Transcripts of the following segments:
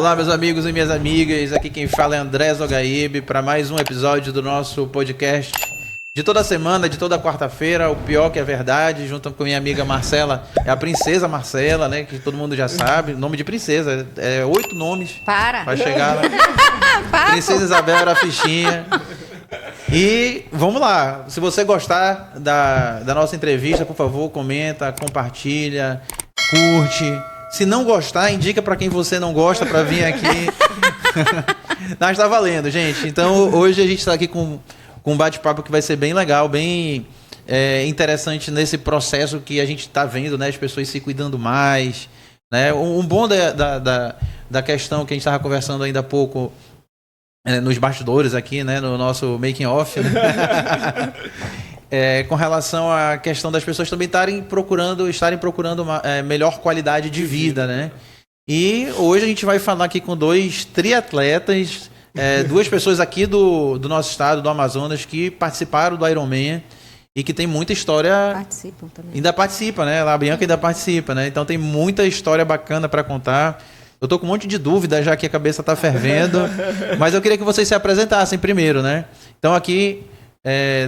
Olá, meus amigos e minhas amigas. Aqui quem fala é André Zogaíbe para mais um episódio do nosso podcast de toda semana, de toda quarta-feira, o pior que é verdade, junto com minha amiga Marcela, é a princesa Marcela, né, que todo mundo já sabe, nome de princesa, 8 nomes. Para chegar lá. Princesa Isabel era a fichinha. E vamos lá, se você gostar da nossa entrevista, por favor, comenta, compartilha, curte. Se não gostar, indica para quem você não gosta para vir aqui. Mas tá valendo, gente. Então, hoje a gente está aqui com um bate-papo que vai ser bem legal, bem interessante nesse processo que a gente está vendo, né? As pessoas se cuidando mais, né? Um bom da questão que a gente estava conversando ainda há pouco nos bastidores aqui, né? No nosso making off, né? Com relação à questão das pessoas também estarem procurando uma melhor qualidade de vida, né? E hoje a gente vai falar aqui com 2 triatletas, 2 pessoas aqui do nosso estado, do Amazonas, que participaram do Ironman e que tem muita história... Participam também. Ainda participa, né? A Bianca ainda participa, né? Então tem muita história bacana para contar. Eu tô com um monte de dúvida já que a cabeça tá fervendo, mas eu queria que vocês se apresentassem primeiro, né? Então aqui...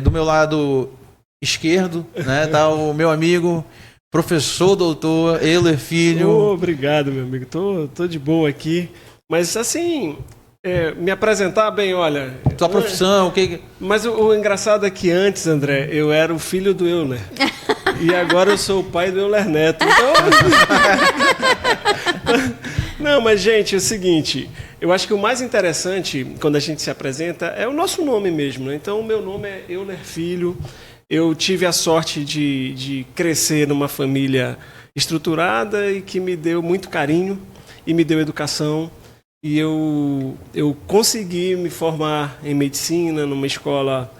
do meu lado esquerdo, né, tá o meu amigo, professor doutor Euler Filho. Obrigado, meu amigo. Tô de boa aqui. Mas assim, me apresentar bem, olha... Tua profissão, o que... Mas o engraçado é que antes, André, eu era o filho do Euler. E agora eu sou o pai do Euler Neto. Então... Não, mas gente, é o seguinte... Eu acho que o mais interessante, quando a gente se apresenta, é o nosso nome mesmo, né? Então, o meu nome é Euler Filho. Eu tive a sorte de crescer numa família estruturada e que me deu muito carinho e me deu educação. E eu consegui me formar em medicina numa escola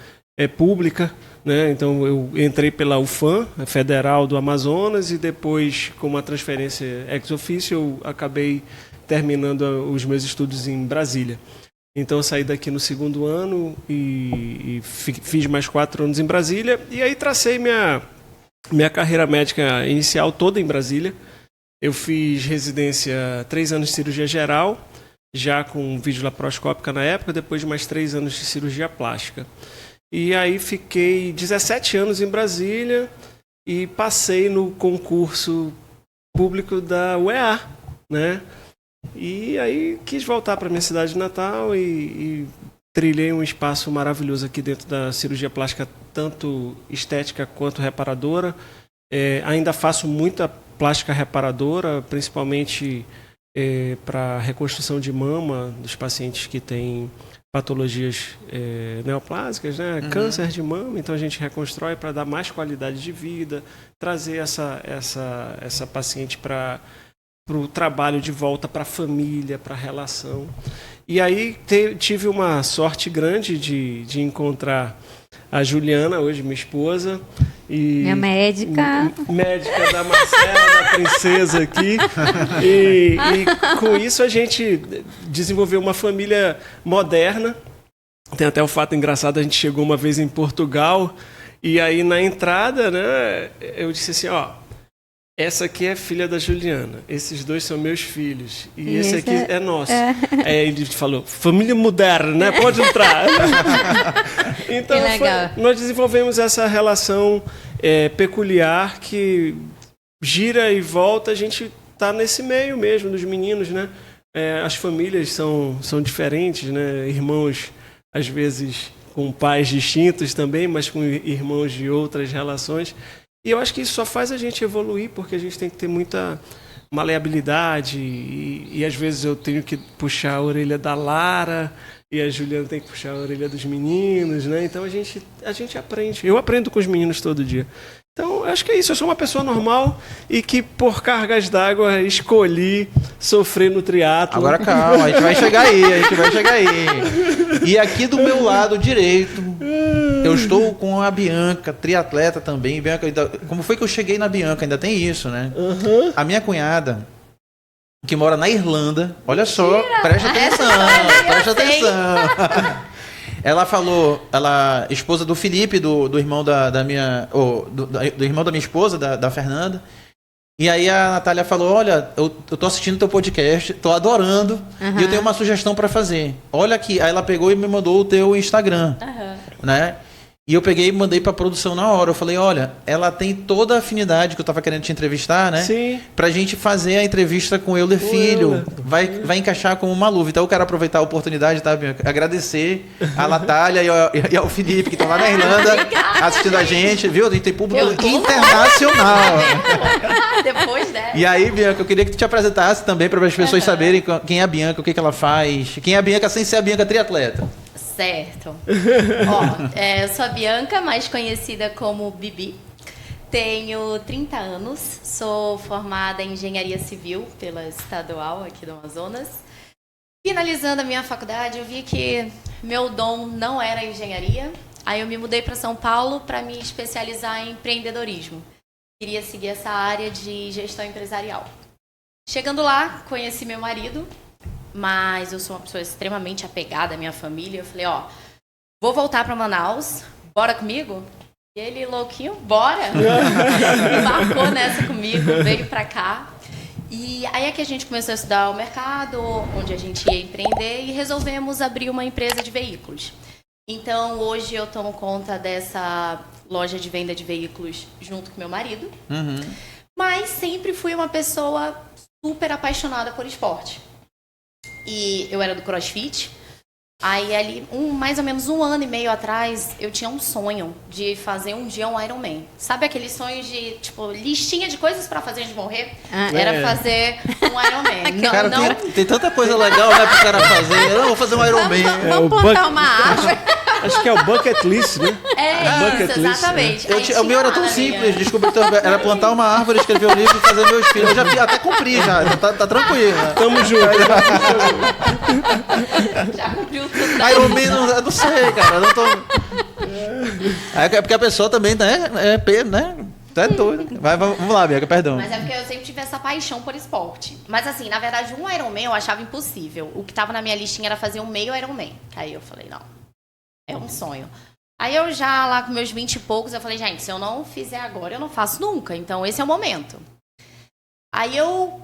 pública, né? Então, eu entrei pela UFAM, a Federal do Amazonas, e depois, com uma transferência ex officio, eu acabei terminando os meus estudos em Brasília. Então eu saí daqui no 2º ano e fiz mais 4 anos em Brasília, e aí tracei minha carreira médica inicial toda em Brasília. Eu fiz residência 3 anos de cirurgia geral, já com vídeo laparoscópica na época, depois de mais 3 anos de cirurgia plástica. E aí fiquei 17 anos em Brasília e passei no concurso público da UEA, né? E aí quis voltar para minha cidade natal e trilhei um espaço maravilhoso aqui dentro da cirurgia plástica, tanto estética quanto reparadora. Ainda faço muita plástica reparadora, principalmente para reconstrução de mama dos pacientes que têm patologias neoplásicas, né? Câncer de mama. Então a gente reconstrói para dar mais qualidade de vida, trazer essa paciente para o trabalho de volta, para a família, para a relação. E aí tive uma sorte grande de encontrar a Juliana, hoje minha esposa. Minha médica. Médica da Marcela, da princesa aqui. E com isso a gente desenvolveu uma família moderna. Tem até o fato engraçado, a gente chegou uma vez em Portugal, e aí na entrada, né, eu disse assim, essa aqui é filha da Juliana, esses 2 são meus filhos, e esse aqui é nosso. Aí ele falou, família moderna, né? Pode entrar. Então nós desenvolvemos essa relação peculiar que gira e volta, a gente está nesse meio mesmo dos meninos, né? As famílias são diferentes, né? Irmãos, às vezes, com pais distintos também, mas com irmãos de outras relações. E eu acho que isso só faz a gente evoluir, porque a gente tem que ter muita maleabilidade e às vezes eu tenho que puxar a orelha da Lara e a Juliana tem que puxar a orelha dos meninos, né? Então a gente aprende. Eu aprendo com os meninos todo dia. Então, acho que é isso. Eu sou uma pessoa normal e que, por cargas d'água, escolhi sofrer no triatlo. Agora calma, a gente vai chegar aí. E aqui do meu lado direito, eu estou com a Bianca, triatleta também. Bianca, como foi que eu cheguei na Bianca? Ainda tem isso, né? Uhum. A minha cunhada, que mora na Irlanda, olha só, presta atenção. Ela falou, esposa do Felipe, do irmão da minha, do irmão da minha esposa, da Fernanda. E aí a Natália falou, olha, eu tô assistindo teu podcast, tô adorando, e eu tenho uma sugestão pra fazer. Olha aqui. Aí ela pegou e me mandou o teu Instagram, né? E eu peguei e mandei pra produção na hora. Eu falei, olha, ela tem toda a afinidade que eu tava querendo te entrevistar, né? Sim. Pra gente fazer a entrevista com o Euler Filho. Vai encaixar como uma luva. Então eu quero aproveitar a oportunidade, tá, Bianca? Agradecer a Natália e ao Felipe, que estão lá na Irlanda assistindo a gente, viu? A gente tem público internacional. Depois dessa. E aí, Bianca, eu queria que tu te apresentasse também para as pessoas saberem quem é a Bianca, o que ela faz. Quem é a Bianca sem ser a Bianca triatleta. Certo. Eu sou a Bianca, mais conhecida como Bibi. Tenho 30 anos, sou formada em Engenharia Civil pela Estadual aqui do Amazonas. Finalizando a minha faculdade, eu vi que meu dom não era engenharia. Aí eu me mudei para São Paulo para me especializar em empreendedorismo. Queria seguir essa área de gestão empresarial. Chegando lá, conheci meu marido, mas eu sou uma pessoa extremamente apegada à minha família. Eu falei, vou voltar para Manaus, bora comigo? E ele, louquinho, bora! Embarcou nessa comigo, veio para cá. E aí é que a gente começou a estudar o mercado, onde a gente ia empreender, e resolvemos abrir uma empresa de veículos. Então, hoje eu tomo conta dessa loja de venda de veículos junto com meu marido. Mas sempre fui uma pessoa super apaixonada por esporte. E eu era do CrossFit. Aí, ali, mais ou menos 1 ano e meio atrás, eu tinha um sonho de fazer um dia um Ironman. Sabe aqueles sonhos de, tipo, listinha de coisas pra fazer antes de morrer? Era fazer um Ironman. Cara, tem tanta coisa legal, né, pro cara fazer. Eu vou fazer um Ironman. Vamos plantar uma árvore. Acho que é o bucket list, né? Isso, exatamente. O meu era tão simples, descobri que era plantar uma árvore, escrever um livro e fazer meus filhos. Eu já até cumpri, já. Tá tranquilo. Né? Tamo junto. Já cumpriu tudo. Ironman, não sei, cara. Eu não tô... É porque a pessoa também, né? Tá doido. Vamos lá, Bianca, perdão. Mas é porque eu sempre tive essa paixão por esporte. Mas assim, na verdade, um Ironman eu achava impossível. O que tava na minha listinha era fazer um meio Ironman. Aí eu falei, não, é um sonho. Aí eu já lá com meus 20 e poucos, eu falei, gente, se eu não fizer agora, eu não faço nunca. Então esse é o momento. Aí eu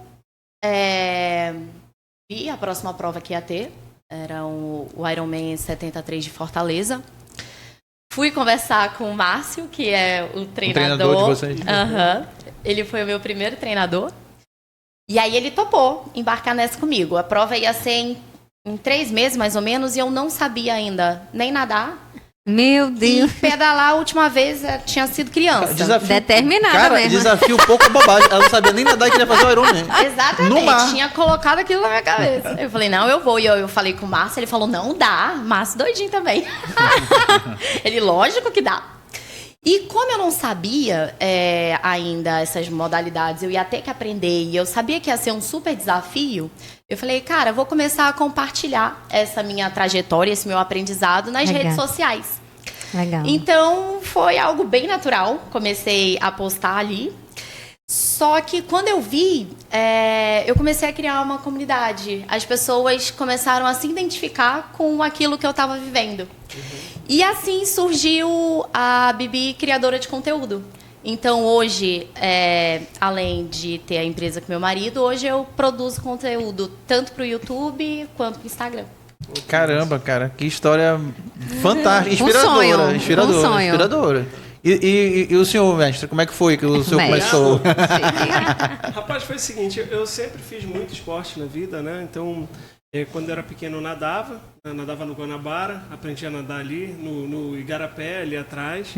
vi a próxima prova que ia ter. Era o Ironman 73 de Fortaleza. Fui conversar com o Márcio, que é o treinador. O treinador de vocês. Ele foi o meu primeiro treinador. E aí ele topou embarcar nessa comigo. A prova ia ser em 3 meses, mais ou menos, e eu não sabia ainda nem nadar. Meu Deus. E pedalar a última vez tinha sido criança. Determinada cara, mesmo. Desafio um pouco bobagem. Ela não sabia nem nadar e queria fazer o Ironman. Exatamente. No mar. Tinha colocado aquilo na minha cabeça. Eu falei, não, eu vou. E eu falei com o Márcio, ele falou, não dá. Márcio doidinho também. Ele, lógico que dá. E como eu não sabia ainda essas modalidades, eu ia ter que aprender e eu sabia que ia ser um super desafio, eu falei, cara, eu vou começar a compartilhar essa minha trajetória, esse meu aprendizado nas redes sociais. Legal. Então, foi algo bem natural. Comecei a postar ali. Só que quando eu vi, eu comecei a criar uma comunidade. As pessoas começaram a se identificar com aquilo que eu estava vivendo. E assim surgiu a Bibi Criadora de Conteúdo. Então, hoje, além de ter a empresa com meu marido, hoje eu produzo conteúdo tanto para o YouTube quanto para o Instagram. Caramba, cara, que história fantástica, inspiradora. Inspiradora. E o senhor, mestre, como é que foi que o senhor começou? Rapaz, foi o seguinte, eu sempre fiz muito esporte na vida, né? Então, quando eu era pequeno eu nadava no Guanabara, aprendi a nadar ali no Igarapé, ali atrás.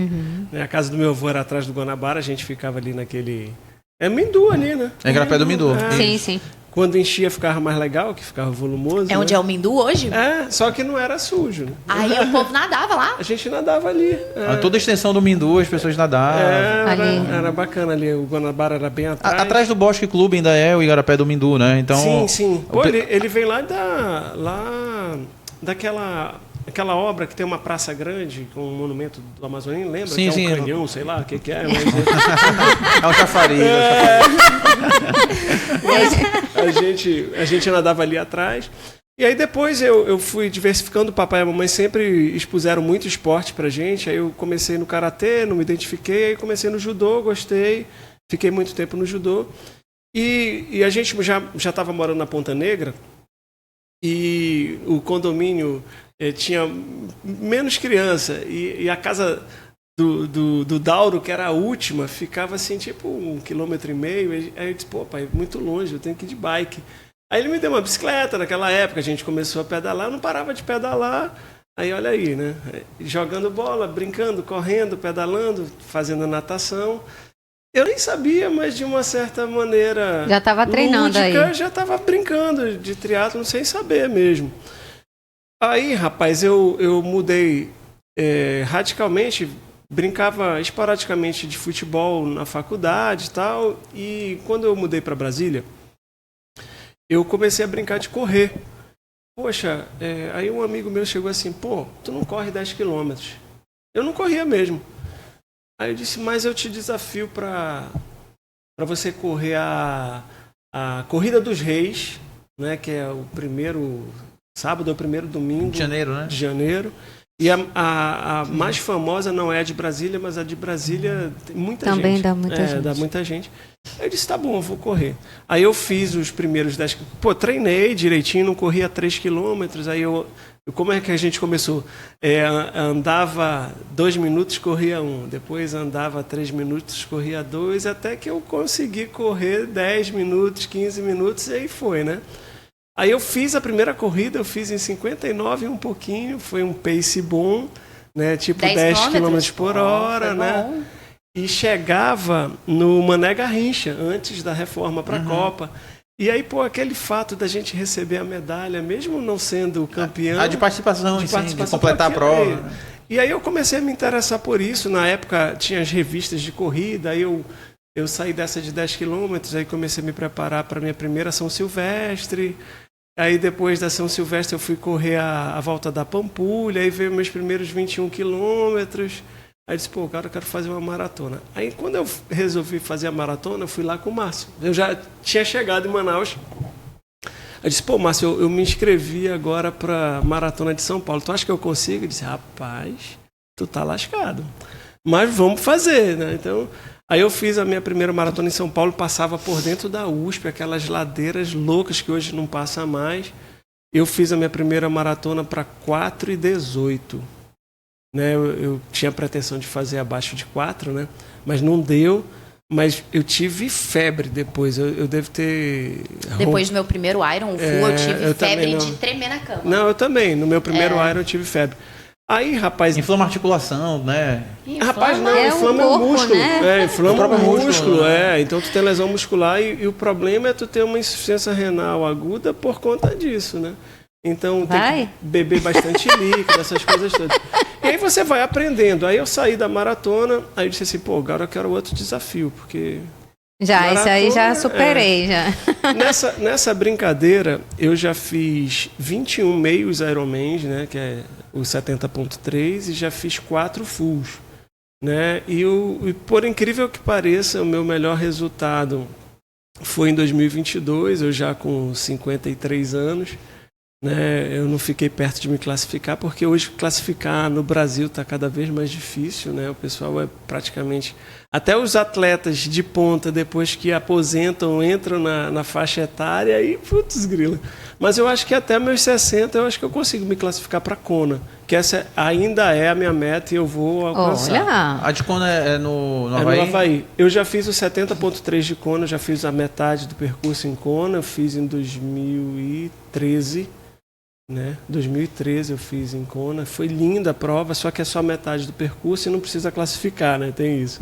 A casa do meu avô era atrás do Guanabara, a gente ficava ali naquele... É Mindu ali, né? É Igarapé do Mindu. Sim. Quando enchia ficava mais legal, que ficava volumoso. É onde é o Mindu hoje? Só que não era sujo. Né? Aí o povo nadava lá? A gente nadava ali. Toda a extensão do Mindu, as pessoas nadavam. Era bacana ali, o Guanabara era bem atrás. Atrás do Bosque Clube ainda é o Igarapé do Mindu, né? Então, sim. Pô, ele vem lá daquela obra que tem uma praça grande com um monumento do Amazonino, lembra? Sim, que é um canhão, sei lá o que é. Mas... é um chafariz. A gente nadava ali atrás. E aí depois eu fui diversificando. O papai e a mamãe sempre expuseram muito esporte pra gente. Aí eu comecei no karatê, não me identifiquei. Aí comecei no judô, gostei. Fiquei muito tempo no judô. E a gente já estava morando na Ponta Negra e o condomínio tinha menos criança. E a casa do Dauro, que era a última, ficava assim, tipo 1,5 km. Aí eu disse, pô, pai, muito longe, eu tenho que ir de bike. Aí ele me deu uma bicicleta naquela época, a gente começou a pedalar, eu não parava de pedalar. Aí olha aí, né? Jogando bola, brincando, correndo, pedalando, fazendo natação. Eu nem sabia, mas de uma certa maneira... Já estava treinando lúdica, aí. Já estava brincando de triatlon sem saber mesmo. Aí, rapaz, eu mudei radicalmente, brincava esporadicamente de futebol na faculdade e tal, e quando eu mudei para Brasília, eu comecei a brincar de correr. Poxa, aí um amigo meu chegou assim, pô, tu não corre 10 quilômetros. Eu não corria mesmo. Aí eu disse, mas eu te desafio para você correr a Corrida dos Reis, né, que é o primeiro sábado ou o primeiro domingo De janeiro, né? de janeiro. E a mais famosa não é a de Brasília, mas a de Brasília tem muita gente. Também dá muita gente. Dá muita gente. Aí eu disse, tá bom, eu vou correr. Aí eu fiz os primeiros 10 km. Pô, treinei direitinho, não corria 3 quilômetros. Aí como é que a gente começou? Andava 2 minutos, corria 1. Depois andava 3 minutos, corria 2. Até que eu consegui correr 10 minutos, 15 minutos e aí foi, né? Aí eu fiz a primeira corrida, eu fiz em 59 e um pouquinho. Foi um pace bom, né? Tipo 10 km por hora, né? E chegava no Mané Garrincha, antes da reforma para a Copa. E aí, pô, aquele fato da gente receber a medalha, mesmo não sendo campeão... De participação, de completar a prova. E aí eu comecei a me interessar por isso. Na época tinha as revistas de corrida, aí eu saí dessa de 10 quilômetros, aí comecei a me preparar para a minha primeira São Silvestre. Aí depois da São Silvestre eu fui correr a volta da Pampulha, aí veio meus primeiros 21 quilômetros. Aí eu disse, pô, cara, eu quero fazer uma maratona. Aí quando eu resolvi fazer a maratona, eu fui lá com o Márcio. Eu já tinha chegado em Manaus. Eu disse, pô, Márcio, eu me inscrevi agora para Maratona de São Paulo. Tu acha que eu consigo? Eu disse, rapaz, tu tá lascado. Mas vamos fazer, né? Então, aí eu fiz a minha primeira maratona em São Paulo, passava por dentro da USP, aquelas ladeiras loucas que hoje não passa mais. Eu fiz a minha primeira maratona para 4:18. Né? Eu tinha a pretensão de fazer abaixo de 4, né? Mas não deu. Mas eu tive febre depois. Eu devo ter... Depois do meu primeiro Iron Full, eu tive febre de tremer na cama. Não, eu também. No meu primeiro Iron eu tive febre. Aí, rapaz... Inflama a articulação, né? Rapaz, não, inflama o músculo. Né? Inflama o músculo. Então tu tem lesão muscular e o problema é tu ter uma insuficiência renal aguda por conta disso, né? Então tem que beber bastante líquido, essas coisas todas. E aí você vai aprendendo. Aí eu saí da maratona, aí eu disse assim, pô, agora eu quero outro desafio, porque... Esse aí já superei, já. Nessa brincadeira, eu já fiz 21 meios Ironmans, né, que é o 70.3, e já fiz 4 fulls. Né? E por incrível que pareça, o meu melhor resultado foi em 2022, eu já com 53 anos. Né? Eu não fiquei perto de me classificar, porque hoje classificar no Brasil está cada vez mais difícil, né? O pessoal é praticamente... Até os atletas de ponta, depois que aposentam, entram na faixa etária e, putz, grila. Mas eu acho que até meus 60, eu acho que eu consigo me classificar para Kona, que essa ainda é a minha meta e eu vou alcançar. Olha! A de Kona é no Havaí? É no Havaí. Eu já fiz o 70.3 de Kona, já fiz a metade do percurso em Kona, eu fiz em 2013. Né? 2013 eu fiz em Kona, foi linda a prova, só que é só metade do percurso e não precisa classificar, né? Tem isso.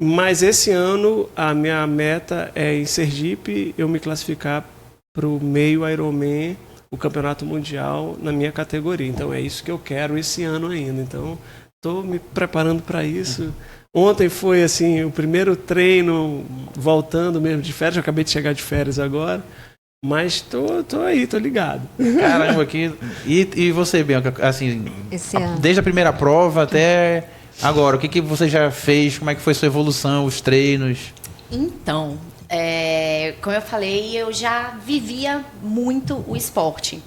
Mas esse ano a minha meta é em Sergipe eu me classificar para o meio Ironman, o campeonato mundial na minha categoria. Então é isso que eu quero esse ano ainda. Então estou me preparando para isso. Ontem foi assim o primeiro treino voltando mesmo de férias, eu acabei de chegar de férias agora. Mas tô aí, tô ligado. Caramba, aqui. E você, Bianca, assim, desde a primeira prova até agora, o que você já fez? Como é que foi sua evolução, os treinos? Então, como eu falei, eu já vivia muito o esporte.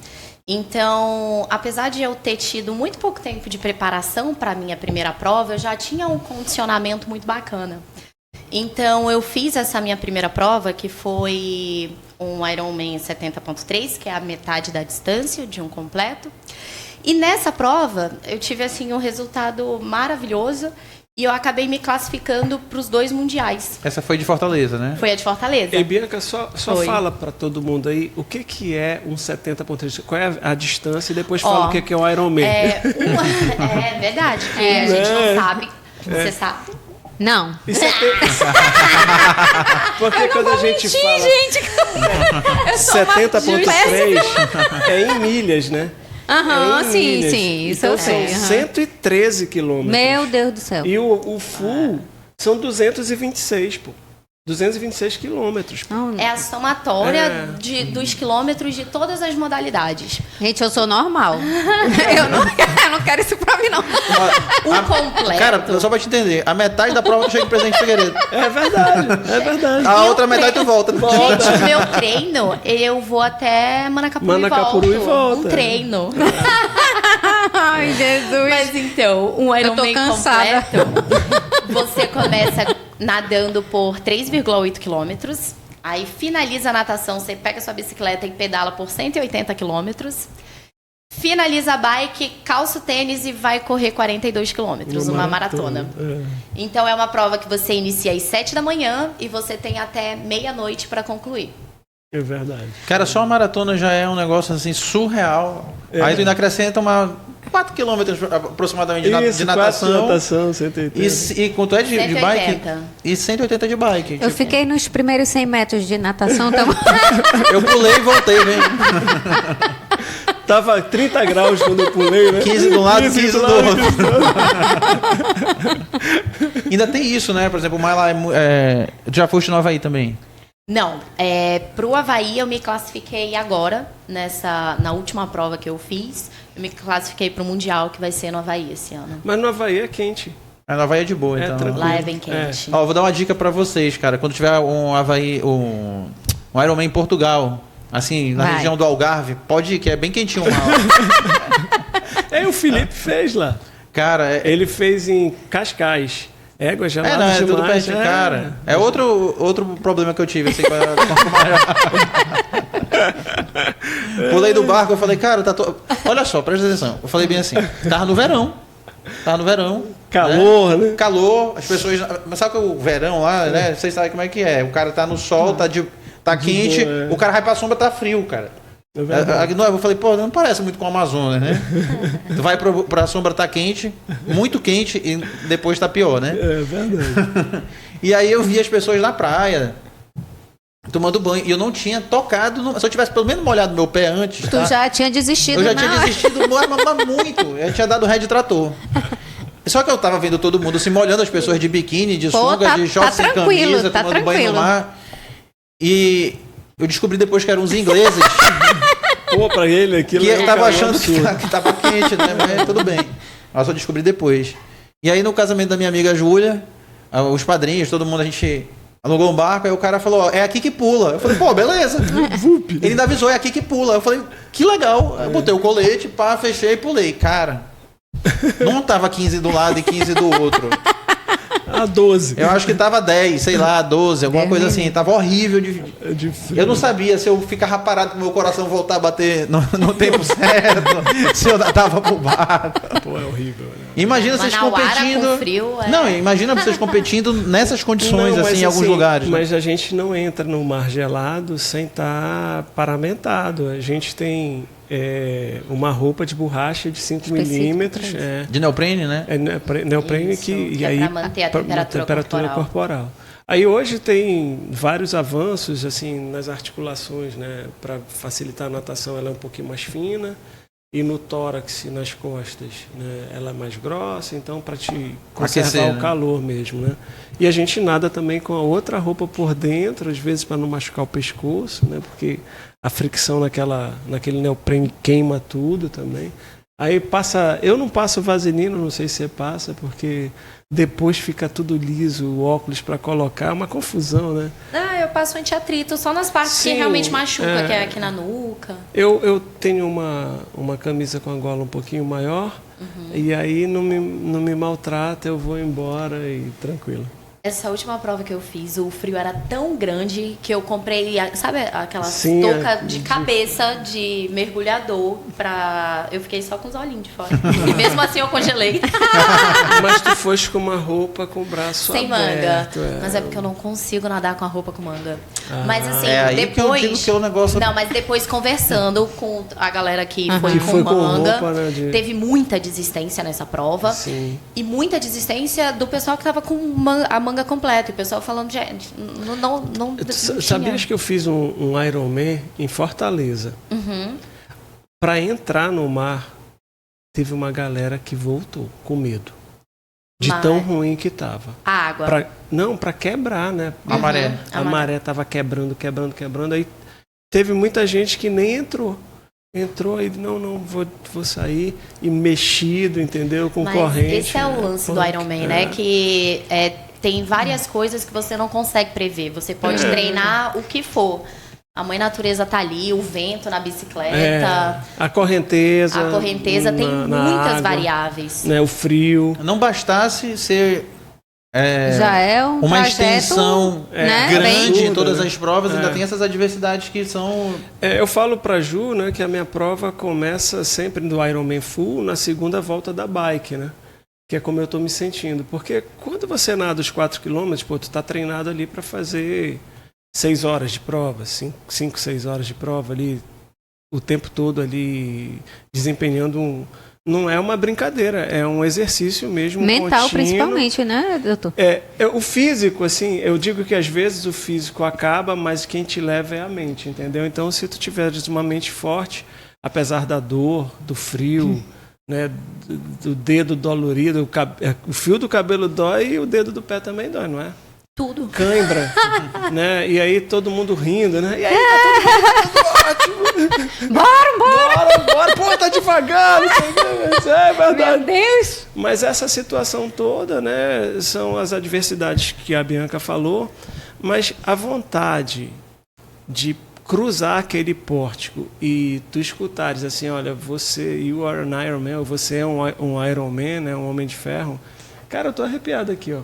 Então, apesar de eu ter tido muito pouco tempo de preparação para a minha primeira prova, eu já tinha um condicionamento muito bacana. Então, eu fiz essa minha primeira prova, que foi um Ironman 70.3, que é a metade da distância de um completo. E nessa prova, eu tive assim um resultado maravilhoso e eu acabei me classificando para os 2 mundiais. Essa foi de Fortaleza, né? Foi a de Fortaleza. E Bianca, só fala para todo mundo aí o que é um 70.3, qual é a distância e depois fala o que é o Ironman. É verdade, que a gente não sabe. Você sabe? Não. Isso é porque quando a gente fala Gente, eu sou 70.3 é em milhas, né? Aham, É em sim, milhas. sim, isso Então, eu sei. São aham. 113 quilômetros. Meu Deus do céu. E o full são 226, pô. 226 quilômetros. Não, É a somatória dos quilômetros de todas as modalidades. gente, eu sou normal. eu não quero isso pra mim, não. O completo. Cara, só pra te entender, a metade da prova tu chega em Presidente Figueiredo. É verdade, é verdade. A E outra o metade tu volta. Gente, meu treino, eu vou até Manacapuru, e volta. Um treino. Ai, Jesus. Mas então, um Eu tô Ironman cansada. completo, você começa nadando por 3,8 quilômetros, aí finaliza a natação, você pega sua bicicleta e pedala por 180 quilômetros, finaliza a bike, calça o tênis e vai correr 42 quilômetros, uma maratona. Então é uma prova que você inicia às 7 da manhã e você tem até meia-noite para concluir. É verdade. Cara, só a maratona já é um negócio assim surreal. Aí tu ainda acrescenta 4 quilômetros aproximadamente de natação. 4 de natação, 180. E quanto é de bike? 180. E 180 de bike. Eu fiquei nos primeiros 100 metros de natação. Eu pulei e voltei, né? Tava 30 graus quando eu pulei, né? 15 de um lado, 15 do lado, outro. Ainda tem isso, né? Por exemplo, o Maila já foste no Havaí também. Não, pro Havaí eu me classifiquei agora, na última prova que eu fiz, eu me classifiquei pro Mundial que vai ser no Havaí esse ano. Mas no Havaí é quente. No Havaí é de boa, É então. tranquilo. Lá é bem quente. Ó, vou dar uma dica pra vocês, cara. Quando tiver um Havaí, um Ironman em Portugal, assim, na região do Algarve, pode ir, que é bem quentinho lá. O Felipe fez lá. Cara, Ele fez em Cascais. Égua gelada não, é tudo demais. perto, cara. É outro problema que eu tive, assim, Pulei do barco, eu falei, cara, olha só, presta atenção. Eu falei bem assim, tava no verão. Calor, né? Calor, as pessoas. Mas sabe que o verão lá, né? Vocês sabem como é que é. O cara tá no sol, tá quente, boa, o cara vai pra sombra, tá frio, cara. É verdade. Eu falei, pô, não parece muito com o Amazonas, né? Tu vai pra sombra, tá quente, muito quente, e depois tá pior, né? É verdade. E aí eu vi as pessoas na praia, tomando banho, e eu não tinha tocado, se eu tivesse pelo menos molhado meu pé antes, Tu já tinha desistido, eu já na tinha hora. desistido mas muito, eu tinha dado ré de trator. Só que eu tava vendo todo mundo se molhando, as pessoas de biquíni, de sunga, de shorts sem camisa, tomando banho no mar. E eu descobri depois que eram uns ingleses Pô, pra ele aquilo que é um tava calor achando absurdo. que tava quente, né? Mas tudo bem. Mas só descobri depois. E aí no casamento da minha amiga Júlia, os padrinhos, todo mundo, a gente alugou um barco, aí o cara falou, ó, é aqui que pula. Eu falei, pô, beleza. Ele ainda avisou, é aqui que pula. Eu falei, que legal. Eu botei o colete, pá, fechei e pulei. Cara, não tava 15 do lado e 15 do outro. A 12. Eu acho que tava 10, sei lá, 12, alguma coisa assim. Tava horrível De frio. Eu não sabia se eu ficava parado com o meu coração voltar a bater no tempo certo, se eu tava pro barco. Pô, é horrível. Né? Imagina vocês Manauara competindo. com frio, Não, imagina vocês competindo nessas condições, Não, mas assim, em alguns assim, lugares. Mas a gente não entra no mar gelado sem estar paramentado. A gente tem uma roupa de borracha de 5 milímetros. De neoprene, né? Neoprene Isso, que é aí pra manter a temperatura corporal. Aí hoje tem vários avanços assim nas articulações, né? Para facilitar a natação, ela é um pouquinho mais fina. E no tórax e nas costas, né, ela é mais grossa, então para te conservar Aquecer, o né? calor mesmo, né? E a gente nada também com a outra roupa por dentro, às vezes para não machucar o pescoço, né? Porque a fricção naquele neoprene queima tudo também. Aí eu não passo vaselina, não sei se você passa, porque depois fica tudo liso, o óculos para colocar, é uma confusão, né? Eu passo antiatrito só nas partes Sim, que realmente machuca, que é aqui na nuca. Eu tenho uma camisa com a gola um pouquinho maior, e aí não me maltrata, eu vou embora e tranquilo. Essa última prova que eu fiz, o frio era tão grande que eu comprei, sabe aquela Sim, touca de cabeça de mergulhador pra... Eu fiquei só com os olhinhos de fora. E mesmo assim eu congelei. Mas tu foste com uma roupa com o braço Sem aberto. manga. Mas é porque eu não consigo nadar com a roupa com manga. Mas assim, É aí que eu depois... digo que é o negócio... Não, mas depois conversando com a galera que foi Que com foi com manga, roupa, né, teve muita desistência nessa prova. Sim. E muita desistência do pessoal que tava com a manga completa. E o pessoal falando, gente, não Sabias que eu fiz um Ironman em Fortaleza? Para entrar no mar, teve uma galera que voltou com medo. De tão ruim que tava. A água. Para quebrar, né? A maré. A maré tava quebrando. Aí teve muita gente que nem entrou. Entrou e não, vou sair. E mexido, entendeu? Com Mas corrente. esse é o lance do Ironman, né? Que tem várias coisas que você não consegue prever. Você pode treinar o que for. A mãe natureza tá ali, o vento na bicicleta. A correnteza. A correnteza tem na muitas água, variáveis. né? O frio. Não bastasse ser Já é um uma trajeto, extensão né, grande bem- em todas né? as provas, ainda tem essas adversidades que são... Eu falo pra Ju, né, que a minha prova começa sempre do Ironman Full na segunda volta da bike, né? Que é como eu tô me sentindo. Porque quando você nada os 4 km, pô, tu tá treinado ali para fazer 6 horas de prova, 5, 6 horas de prova ali, o tempo todo ali desempenhando não é uma brincadeira, é um exercício mesmo Mental, contínuo. principalmente, né, doutor? O físico, assim, eu digo que às vezes o físico acaba, mas quem te leva é a mente, entendeu? Então, se tu tiveres uma mente forte, apesar da dor, do frio, né, do dedo dolorido, o fio do cabelo dói e o dedo do pé também dói, não é? Tudo. Cãibra, né? E aí todo mundo rindo, né? E aí tá todo mundo ótimo. Bora, pô, tá devagar, não sei o que, é verdade. Meu Deus! Mas essa situação toda, né, são as adversidades que a Bianca falou, mas a vontade de cruzar aquele pórtico e tu escutares assim, olha, você, you are an Iron Man, ou você é um Iron Man, né, um homem de ferro. Cara, eu tô arrepiado aqui, ó.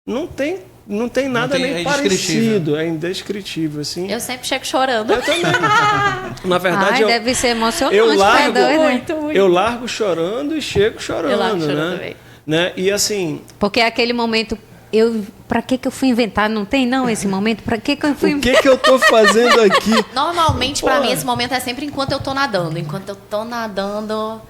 Não tem nada nem parecido, é indescritível, assim. Eu sempre chego chorando. Eu também. Na verdade, Deve ser emocionante. eu largo, tá doido, né? Muito. eu largo chorando e chego chorando, Eu largo chorando né? também. Né? E assim, Porque é aquele momento, pra que eu fui inventar? Não tem não esse momento? Pra que eu fui o que eu tô fazendo aqui? Normalmente, pra Pô. mim, esse momento é sempre enquanto eu tô nadando. Enquanto eu tô nadando...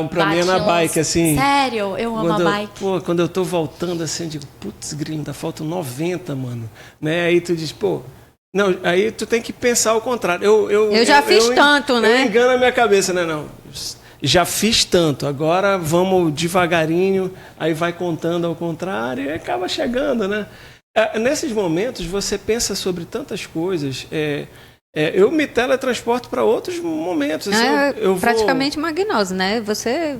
Pra mim é na bate bike, assim. Sério, eu amo a bike. Quando eu tô voltando assim, eu digo, putz, grilo, ainda faltam 90, mano. Né? Aí tu diz, pô... Não, aí tu tem que pensar ao contrário. Eu já fiz tanto, né? Eu engano a minha cabeça, né? Não, já fiz tanto, agora vamos devagarinho, aí vai contando ao contrário e acaba chegando, né? Nesses momentos, você pensa sobre tantas coisas. Eu me teletransporto para outros momentos. Assim, eu vou... praticamente uma gnose, né? Você...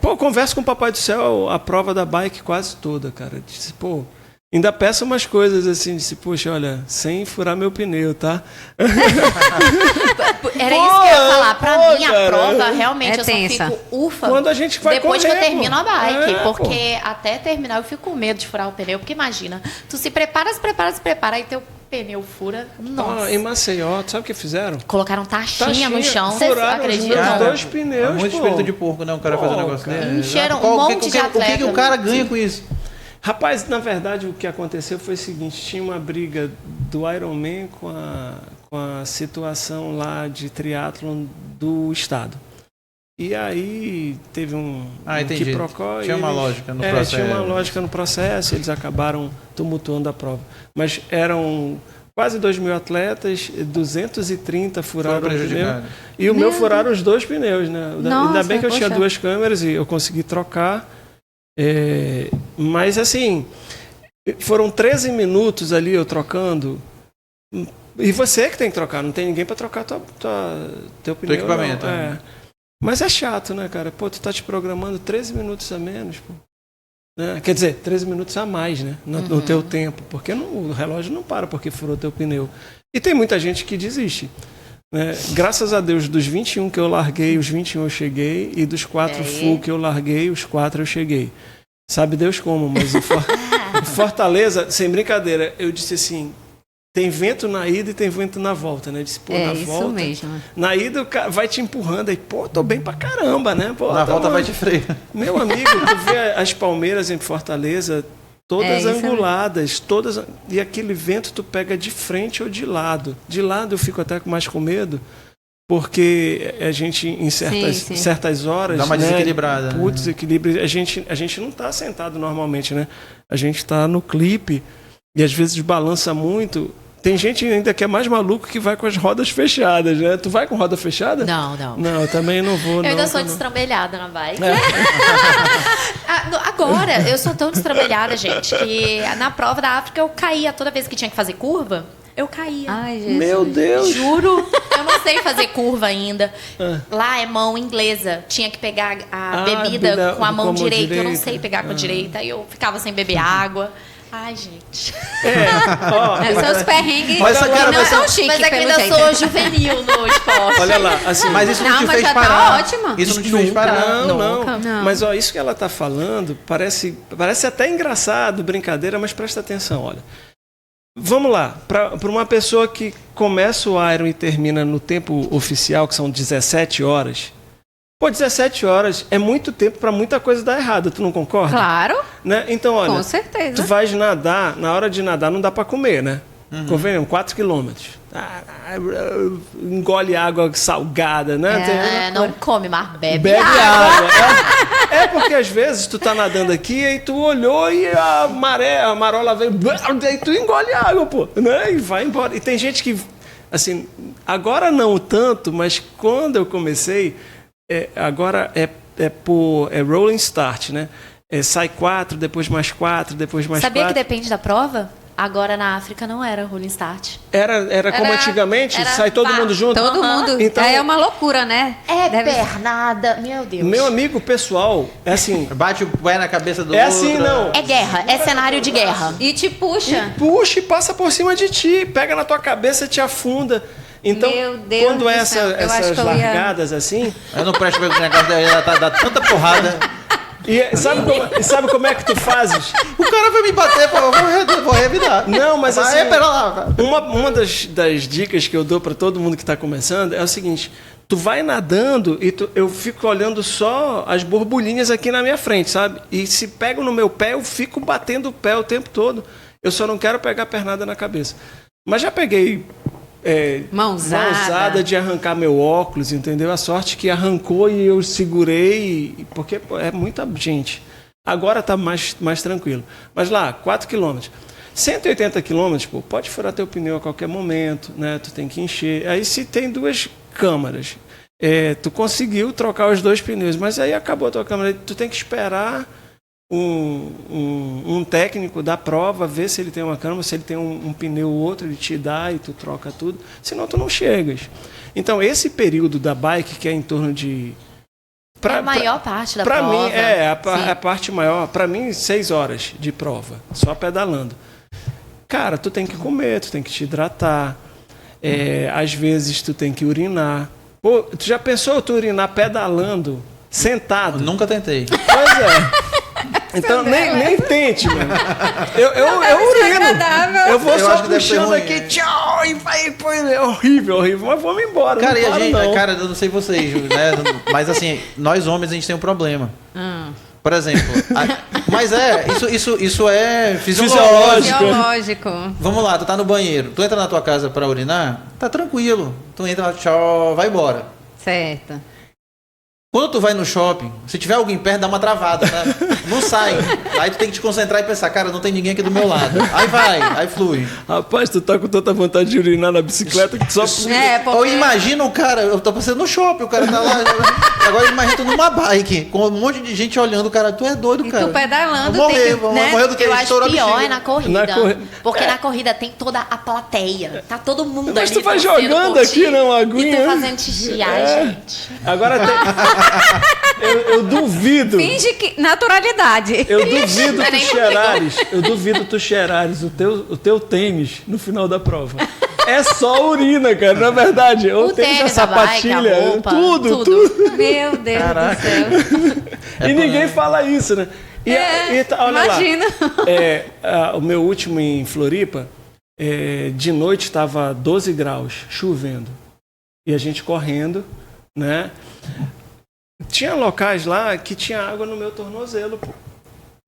Pô, eu converso com o Papai do Céu a prova da bike quase toda, cara. Disse, pô, ainda peço umas coisas assim, disse, poxa, olha, sem furar meu pneu, tá? Era isso que eu ia falar. Pra mim, a cara, prova, realmente, é eu só tensa. fico ufa Quando a gente vai depois correr, que eu termino pô. a bike. É, porque até terminar eu fico com medo de furar o pneu. Porque imagina, tu se prepara, aí teu pneu fura. Nossa. Em Maceió, tu sabe o que fizeram? Colocaram taxinha no chão. Vocês furaram os acreditam? meus dois É pneus, muito pô. espírito de porco, né? O cara fazer um negócio cara. desse. Encheram Qual- um o que- monte o de que- O que atleta. o cara ganha com isso? Rapaz, na verdade, o que aconteceu foi o seguinte, tinha uma briga do Ironman com a situação lá de triatlon do estado. E aí teve um Entendi. quiprocó. Tinha e uma eles- lógica no processo. Tinha uma lógica no processo, eles acabaram tumultuando a prova. Mas eram quase 2.000 atletas, 230 furaram o pneu. prejudicado. E o meu furaram os dois pneus, né? Nossa, Ainda bem que eu tinha poxa. 2 câmeras e eu consegui trocar. Mas assim, foram 13 minutos ali eu trocando. E você que tem que trocar, não tem ninguém para trocar teu pneu. equipamento, não. né? Mas é chato, né, cara? Pô, tu tá te programando 13 minutos a menos, pô. Né? Quer dizer, 13 minutos a mais, né? No teu tempo. Porque o relógio não para porque furou teu pneu. E tem muita gente que desiste. Né? Graças a Deus, dos 21 que eu larguei, os 21 eu cheguei. E dos 4 full que eu larguei, os 4 eu cheguei. Sabe Deus como, mas Fortaleza, sem brincadeira, eu disse assim, tem vento na ida e tem vento na volta, né? Eu disse, pô, na isso volta... mesmo. Na ida o cara vai te empurrando aí, pô, tô bem pra caramba, né? Pô, Na tá volta bom. vai de freio. Meu amigo, tu vê as palmeiras em Fortaleza, todas isso anguladas, todas... E aquele vento tu pega de frente ou de lado. De lado eu fico até mais com medo, porque a gente, em certas horas... Dá uma desequilibrada. Putz, desequilíbrio. A gente não tá sentado normalmente, né? A gente tá no clipe e às vezes balança muito... Tem gente ainda que é mais maluco que vai com as rodas fechadas, né? Tu vai com roda fechada? Não. Não, eu também não vou. Eu ainda sou não. destrambelhada na bike. Agora, eu sou tão destrambelhada, gente, que na prova da África eu caía toda vez que tinha que fazer curva. Eu caía. Ai, Jesus. Meu Deus! Juro, eu não sei fazer curva ainda. Lá é mão inglesa. Tinha que pegar a bebida com a mão direita. Eu não sei pegar com a direita. E eu ficava sem beber água. Ai, gente. Seus perrengues Mas essa cara não vai são ser- chiques, Mas é que eu pelo ainda jeito. sou juvenil no esporte. Olha lá, assim... Mas isso não, Não, te mas fez já tá parar. ótimo. Isso não te fez parar. Não. Não. Mas ó, isso que ela tá falando parece até engraçado, brincadeira, mas presta atenção, olha. Vamos lá, para uma pessoa que começa o Iron e termina no tempo oficial, que são 17 horas. Pô, 17 horas é muito tempo para muita coisa dar errado, tu não concorda? Claro, Né? Então, olha, com certeza. tu vais nadar, na hora de nadar não dá para comer, né? Convenhamos, 4 quilômetros. Engole água salgada, né? Não come, mas bebe Bebe água. água. É porque às vezes tu tá nadando aqui e tu olhou e a marola veio, aí tu engole água, pô, né? E vai embora. E tem gente que, assim, agora não tanto, mas quando eu comecei, agora é rolling start, né? Sai 4, depois mais 4, depois mais 4. Sabia que depende da prova? Agora na África não era rolling start. Era como antigamente? era Sai todo pá, mundo junto? Todo mundo. Então- É uma loucura, né? Deve- pernada, meu Deus. Meu amigo pessoal, é assim, Bate o pé na cabeça do é outro. assim não. É guerra, é cenário de guerra. E te puxa. Puxa e passa por cima de ti, pega na tua cabeça e te afunda. Então, Meu Deus quando do é céu, eu acho essas que eu ia- largadas assim, Eu não presto bem com o negócio dela, dá tanta porrada. e sabe como é que tu fazes? O cara vai me bater, pô, eu vou revidar. Não, mas assim, pera lá, cara. uma das dicas que eu dou para todo mundo que está começando é o seguinte: tu vai nadando e eu fico olhando só as borbulhinhas aqui na minha frente, sabe? E se pego no meu pé, eu fico batendo o pé o tempo todo. Eu só não quero pegar a pernada na cabeça. Mas já peguei Mãozada. de arrancar meu óculos, entendeu? A sorte que arrancou e eu segurei, porque pô, é muita gente. Agora tá mais tranquilo. Mas lá, 4 quilômetros. 180 quilômetros, pô, pode furar teu pneu a qualquer momento, né? Tu tem que encher. Aí se tem 2 câmaras, tu conseguiu trocar os 2 pneus, mas aí acabou a tua câmara. Tu tem que esperar um técnico da prova, ver se ele tem uma câmara, se ele tem um pneu ou outro, ele te dá e tu troca tudo, senão tu não chegas. Então, esse período da bike, que é em torno de... É a maior parte da pra prova. mim, a parte maior, para mim, 6 horas de prova, só pedalando. Cara, tu tem que comer, tu tem que te hidratar, às vezes tu tem que urinar. Pô, tu já pensou tu urinar pedalando, sentado? Nunca tentei. Pois é. Então, nem tente, mano. Eu urino. agradável. Eu vou Eu só acho que deve ser puxando ruim, aqui, tchau, e vai, pô, é horrível, mas vamos embora. Cara, não e a paro, gente, não. cara, eu não sei vocês, né? Mas assim, nós homens a gente tem um problema. Por exemplo, mas isso é fisiológico. Biológico. Vamos lá, tu tá no banheiro, tu entra na tua casa pra urinar, tá tranquilo. Tu entra, tchau, vai embora. Certo. Quando tu vai no shopping, se tiver alguém perto, dá uma travada, tá? Não sai. Aí tu tem que te concentrar e pensar, cara, não tem ninguém aqui do meu lado. Aí flui. Rapaz, tu tá com tanta vontade de urinar na bicicleta que tu só... Ou imagina o cara, eu tô passando no shopping, o cara tá lá. Agora imagina tu numa bike, com um monte de gente olhando, o cara, tu é doido, E cara. tu pedalando, Vou morrer, tem que, vou né? morrer do que Eu acho estoura a pior bexiga. na corrida. Na corri- Porque na corrida tem toda a plateia. Tá todo mundo Mas ali tu vai torcendo jogando por aqui, ti. não, a E aguinha. tu fazendo xixi. Ai, gente. Agora tem... eu duvido. Finge que... Naturalidade. Eu duvido Não é tu nem cheirares. Eu duvido tu cheirares o teu tênis no final da prova. É só urina, cara, não é verdade? O O tênis, a tênis, a bike, sapatilha, a roupa, tudo. Meu Deus Caraca. do céu. E ninguém fala isso, né? Olha imagina. lá, o meu último em Floripa, de noite estava 12 graus, chovendo. E a gente correndo, né? Tinha locais lá que tinha água no meu tornozelo, pô.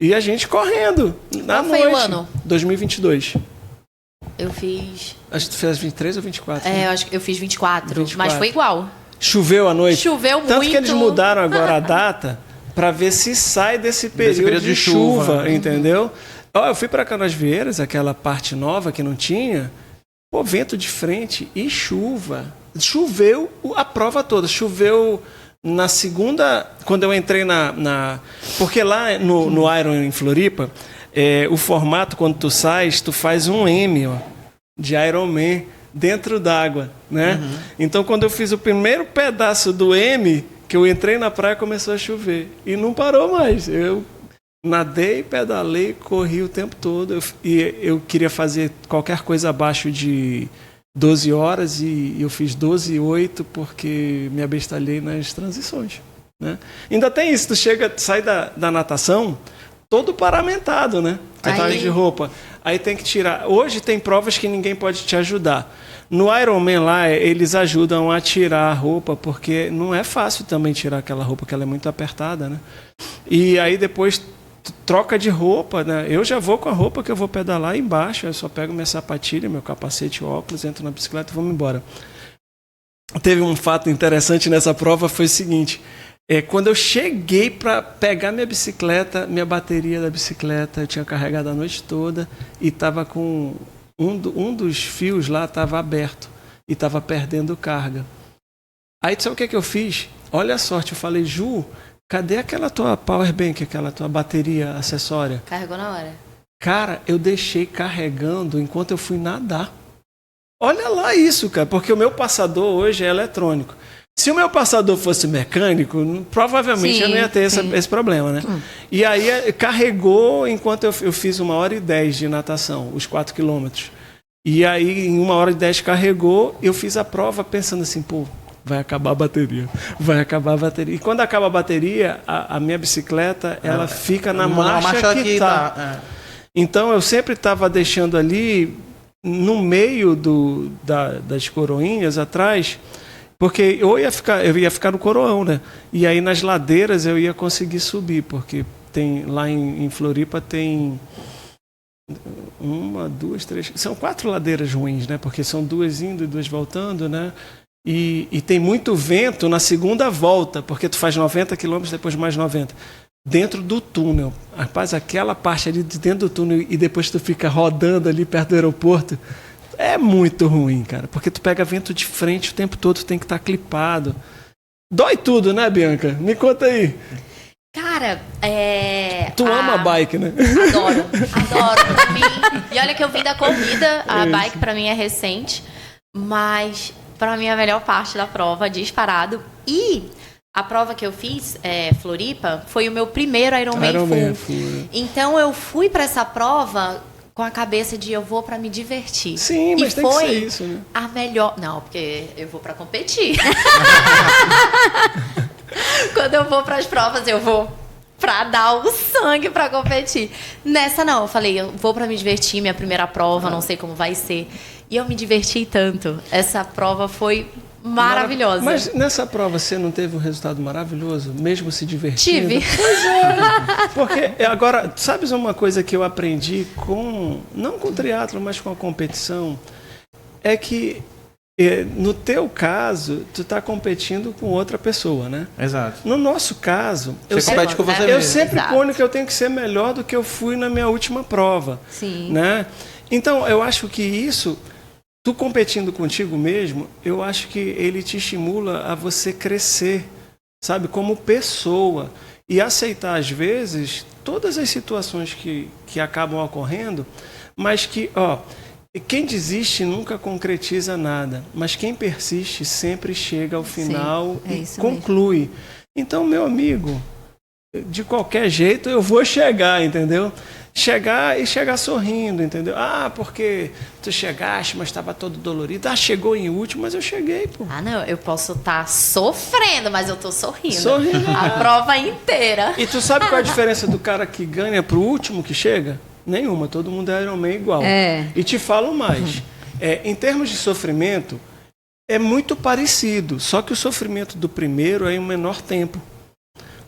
E a gente correndo na noite. Qual foi o ano? 2022. Eu fiz... Acho que tu fez 23 ou 24? eu acho que eu fiz 24, 24. mas foi igual. Choveu à noite? Choveu Tanto muito. que eles mudaram agora a data para ver se sai desse período de chuva, entendeu? Eu fui para Canasvieiras, aquela parte nova que não tinha, pô, vento de frente e chuva. Choveu a prova toda. Choveu na segunda, quando eu entrei porque lá no Iron em Floripa, o formato, quando tu sais, tu faz um M, ó, de Ironman dentro d'água, né? Uhum. Então, quando eu fiz o primeiro pedaço do M, que eu entrei na praia, começou a chover. E não parou mais. Eu nadei, pedalei, corri o tempo todo. Eu queria fazer qualquer coisa abaixo de 12 horas e eu fiz 12:08 porque me abestalhei nas transições, né? Ainda tem isso, tu sai da natação todo paramentado, né? Aí tá de roupa. Aí tem que tirar. Hoje tem provas que ninguém pode te ajudar. No Ironman lá, eles ajudam a tirar a roupa, porque não é fácil também tirar aquela roupa, que ela é muito apertada, né? E aí depois troca de roupa, né? Eu já vou com a roupa que eu vou pedalar embaixo, eu só pego minha sapatilha, meu capacete, óculos, entro na bicicleta e vamos embora. Teve um fato interessante nessa prova, foi o seguinte: quando eu cheguei para pegar minha bicicleta, minha bateria da bicicleta eu tinha carregado a noite toda e estava com um dos fios lá estava aberto e estava perdendo carga. Aí sabe o que eu fiz? Olha a sorte, eu falei: Ju, cadê aquela tua power bank, aquela tua bateria acessória? Carregou na hora. Cara, eu deixei carregando enquanto eu fui nadar. Olha lá isso, cara, porque o meu passador hoje é eletrônico. Se o meu passador fosse mecânico, provavelmente eu não ia ter esse problema, né? E aí carregou enquanto eu fiz 1h10 de natação, os 4 quilômetros. E aí em 1h10 carregou, eu fiz a prova pensando assim, pô, vai acabar a bateria. E quando acaba a bateria, a minha bicicleta, ela fica na marcha que tá. Então eu sempre estava deixando ali no meio das coroinhas atrás, porque eu ia ficar no coroão, né? E aí nas ladeiras eu ia conseguir subir, porque tem lá em Floripa tem 1, 2, 3... São 4 ladeiras ruins, né? Porque são 2 indo e 2 voltando, né? E tem muito vento na segunda volta, porque tu faz 90 quilômetros, depois mais 90. Dentro do túnel. Rapaz, aquela parte ali de dentro do túnel e depois tu fica rodando ali perto do aeroporto, é muito ruim, cara. Porque tu pega vento de frente o tempo todo, tu tem que estar clipado. Dói tudo, né, Bianca? Me conta aí. Cara, Tu ama a bike, né? Adoro pra mim. E olha que eu vim da corrida, a bike pra mim é recente, mas pra mim é a melhor parte da prova, disparado. E a prova que eu fiz, Floripa, foi o meu primeiro Ironman full. Então eu fui pra essa prova com a cabeça de eu vou pra me divertir. Sim, mas tem que ser isso, né? A melhor... Não, porque eu vou pra competir. Quando eu vou pras provas, eu vou pra dar o sangue pra competir. Nessa não, eu falei, eu vou pra me divertir, minha primeira prova, não sei como vai ser. E eu me diverti tanto. Essa prova foi maravilhosa. Mas nessa prova você não teve um resultado maravilhoso, mesmo se divertindo? Tive. Pois é. Porque agora, sabes uma coisa que eu aprendi não com triatlo, mas com a competição, é que no teu caso, tu tá competindo com outra pessoa, né? Exato. No nosso caso, você compete com você mesmo. Eu sempre ponho que eu tenho que ser melhor do que eu fui na minha última prova. Sim. Né? Então, eu acho que isso, tu competindo contigo mesmo, eu acho que ele te estimula a você crescer, sabe? Como pessoa. E aceitar, às vezes, todas as situações que acabam ocorrendo, mas que, quem desiste nunca concretiza nada, mas quem persiste sempre chega ao final e conclui. Mesmo. Então, meu amigo, de qualquer jeito eu vou chegar, entendeu? chegar sorrindo, entendeu? Ah, porque tu chegaste, mas estava todo dolorido. Ah, chegou em último, mas eu cheguei, pô. Ah, não, eu posso estar sofrendo, mas eu tô sorrindo. Sorrindo. A prova inteira. E tu sabe qual é a diferença do cara que ganha pro último que chega? Nenhuma, todo mundo é Ironman igual. E te falo mais, em termos de sofrimento, é muito parecido, só que o sofrimento do primeiro é em um menor tempo.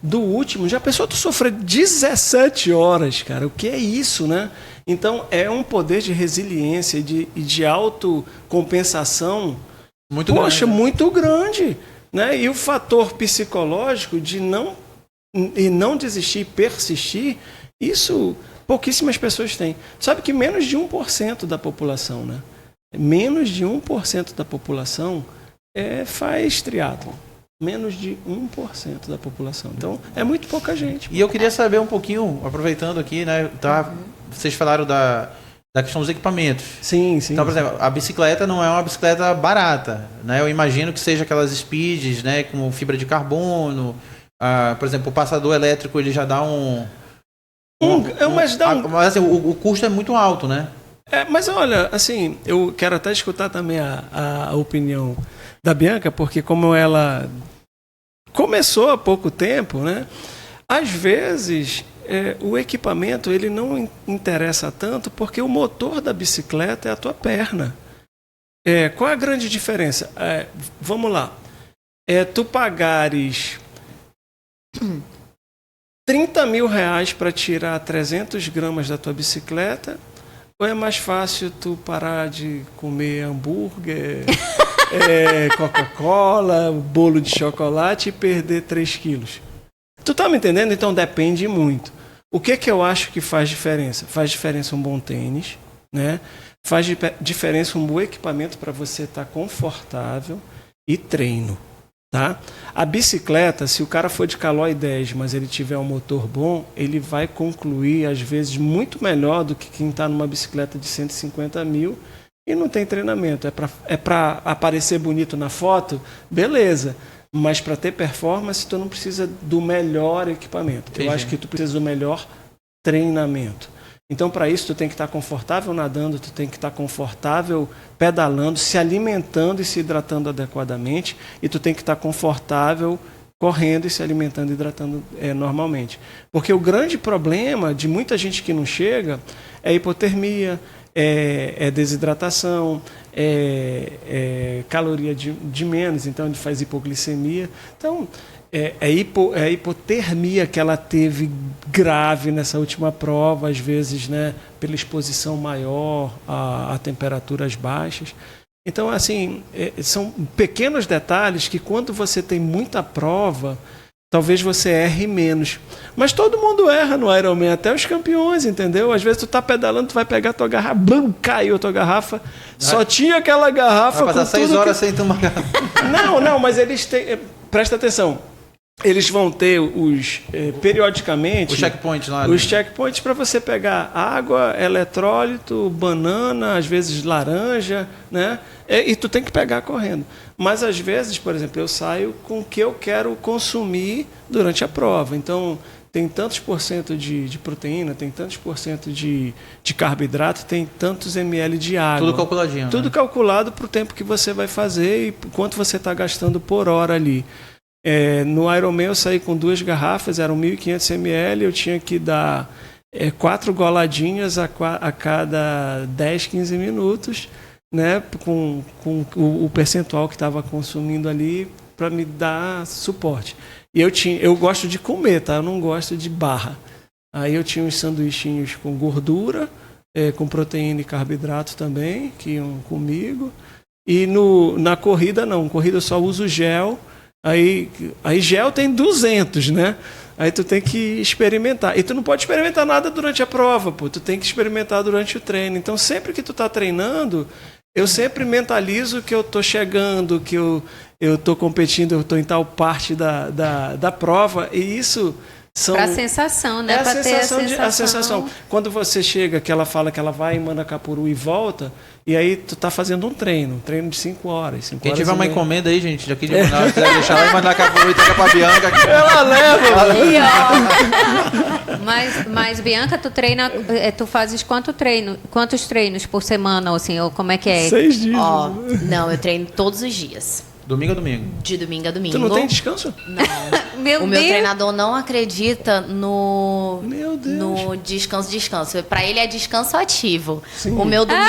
Do último, já pensou tu sofrer 17 horas, cara? O que é isso, né? Então, é um poder de resiliência e de autocompensação muito grande, né? E o fator psicológico de não desistir e persistir, isso pouquíssimas pessoas têm. Sabe que menos de 1% da população, né? Menos de 1% da população faz triatlon. Menos de 1% da população. Então, é muito pouca gente. E eu queria saber um pouquinho, aproveitando aqui, né? Vocês falaram da questão dos equipamentos. Sim, sim. Então, por exemplo, a bicicleta não é uma bicicleta barata, né? Eu imagino que seja aquelas speeds, né? Com fibra de carbono. Por exemplo, o passador elétrico, ele já dá mas assim, o custo é muito alto, né? Mas olha, assim, eu quero até escutar também a opinião da Bianca, porque como ela começou há pouco tempo, né? Às vezes o equipamento ele não interessa tanto porque o motor da bicicleta é a tua perna. Qual é a grande diferença? Vamos lá. Tu pagares 30 mil reais para tirar 300 gramas da tua bicicleta, ou é mais fácil tu parar de comer hambúrguer, Coca-Cola, bolo de chocolate e perder 3 quilos? Tu tá me entendendo? Então depende muito. O que eu acho que faz diferença? Faz diferença um bom tênis, né? Faz diferença um bom equipamento para você estar confortável e treino. Tá? A bicicleta, se o cara for de Caloi 10, mas ele tiver um motor bom, ele vai concluir, às vezes, muito melhor do que quem está numa bicicleta de 150 mil e não tem treinamento. É para aparecer bonito na foto? Beleza. Mas para ter performance, tu não precisa do melhor equipamento. Eu acho que tu precisa do melhor treinamento. Então, para isso, tu tem que estar confortável nadando, tu tem que estar confortável pedalando, se alimentando e se hidratando adequadamente, e tu tem que estar confortável correndo e se alimentando e hidratando normalmente. Porque o grande problema de muita gente que não chega é hipotermia, é desidratação, caloria de menos, então ele faz hipoglicemia. Então, a hipotermia que ela teve grave nessa última prova, às vezes, né, pela exposição maior a temperaturas baixas. Então, assim, são pequenos detalhes que quando você tem muita prova, talvez você erre menos. Mas todo mundo erra no Ironman, até os campeões, entendeu? Às vezes tu tá pedalando, tu vai pegar tua garrafa, blum, caiu a tua garrafa, só tinha aquela garrafa. Vai passar 6 horas sem tomar garrafa. Não, mas eles têm... Presta atenção. Eles vão ter periodicamente... Os checkpoints lá. Os checkpoints para você pegar água, eletrólito, banana, às vezes laranja, né? E tu tem que pegar correndo. Mas às vezes, por exemplo, eu saio com o que eu quero consumir durante a prova. Então, tem tantos por cento de proteína, tem tantos por cento de carboidrato, tem tantos ml de água. Tudo calculadinho. Tudo calculado para o tempo que você vai fazer e quanto você está gastando por hora ali. No Ironman eu saí com 2 garrafas, eram 1.500 ml, eu tinha que dar 4 goladinhas a cada 10, 15 minutos, né, com o percentual que estava consumindo ali para me dar suporte. E eu gosto de comer, tá? Eu não gosto de barra. Aí eu tinha uns sanduichinhos com gordura, com proteína e carboidrato também, que iam comigo. E na corrida não, corrida eu só uso gel. Aí gel tem 200, né? Aí tu tem que experimentar. E tu não pode experimentar nada durante a prova, pô. Tu tem que experimentar durante o treino. Então, sempre que tu tá treinando, eu sempre mentalizo que eu tô chegando, que eu tô competindo, eu tô em tal parte da prova. E isso Pra sensação, né? É Pra ter a sensação. Quando você chega, que ela fala que ela vai em Manacapuru e volta, e aí tu tá fazendo um treino de 5 horas. Quem tiver uma encomenda aí, gente, daqui de Manaus, quiser deixar lá em Manacapuru e entrega pra Bianca. Ela leva! Mas Bianca, tu fazes quantos treinos por semana, assim, ou como é que é? 6 dias. Ó, não, eu treino todos os dias. Domingo a domingo. De domingo a domingo. Tu não tem descanso? Não. Meu O meu Deus. treinador não acredita no Meu Deus. no descanso. Pra ele é descanso ativo. O meu domingo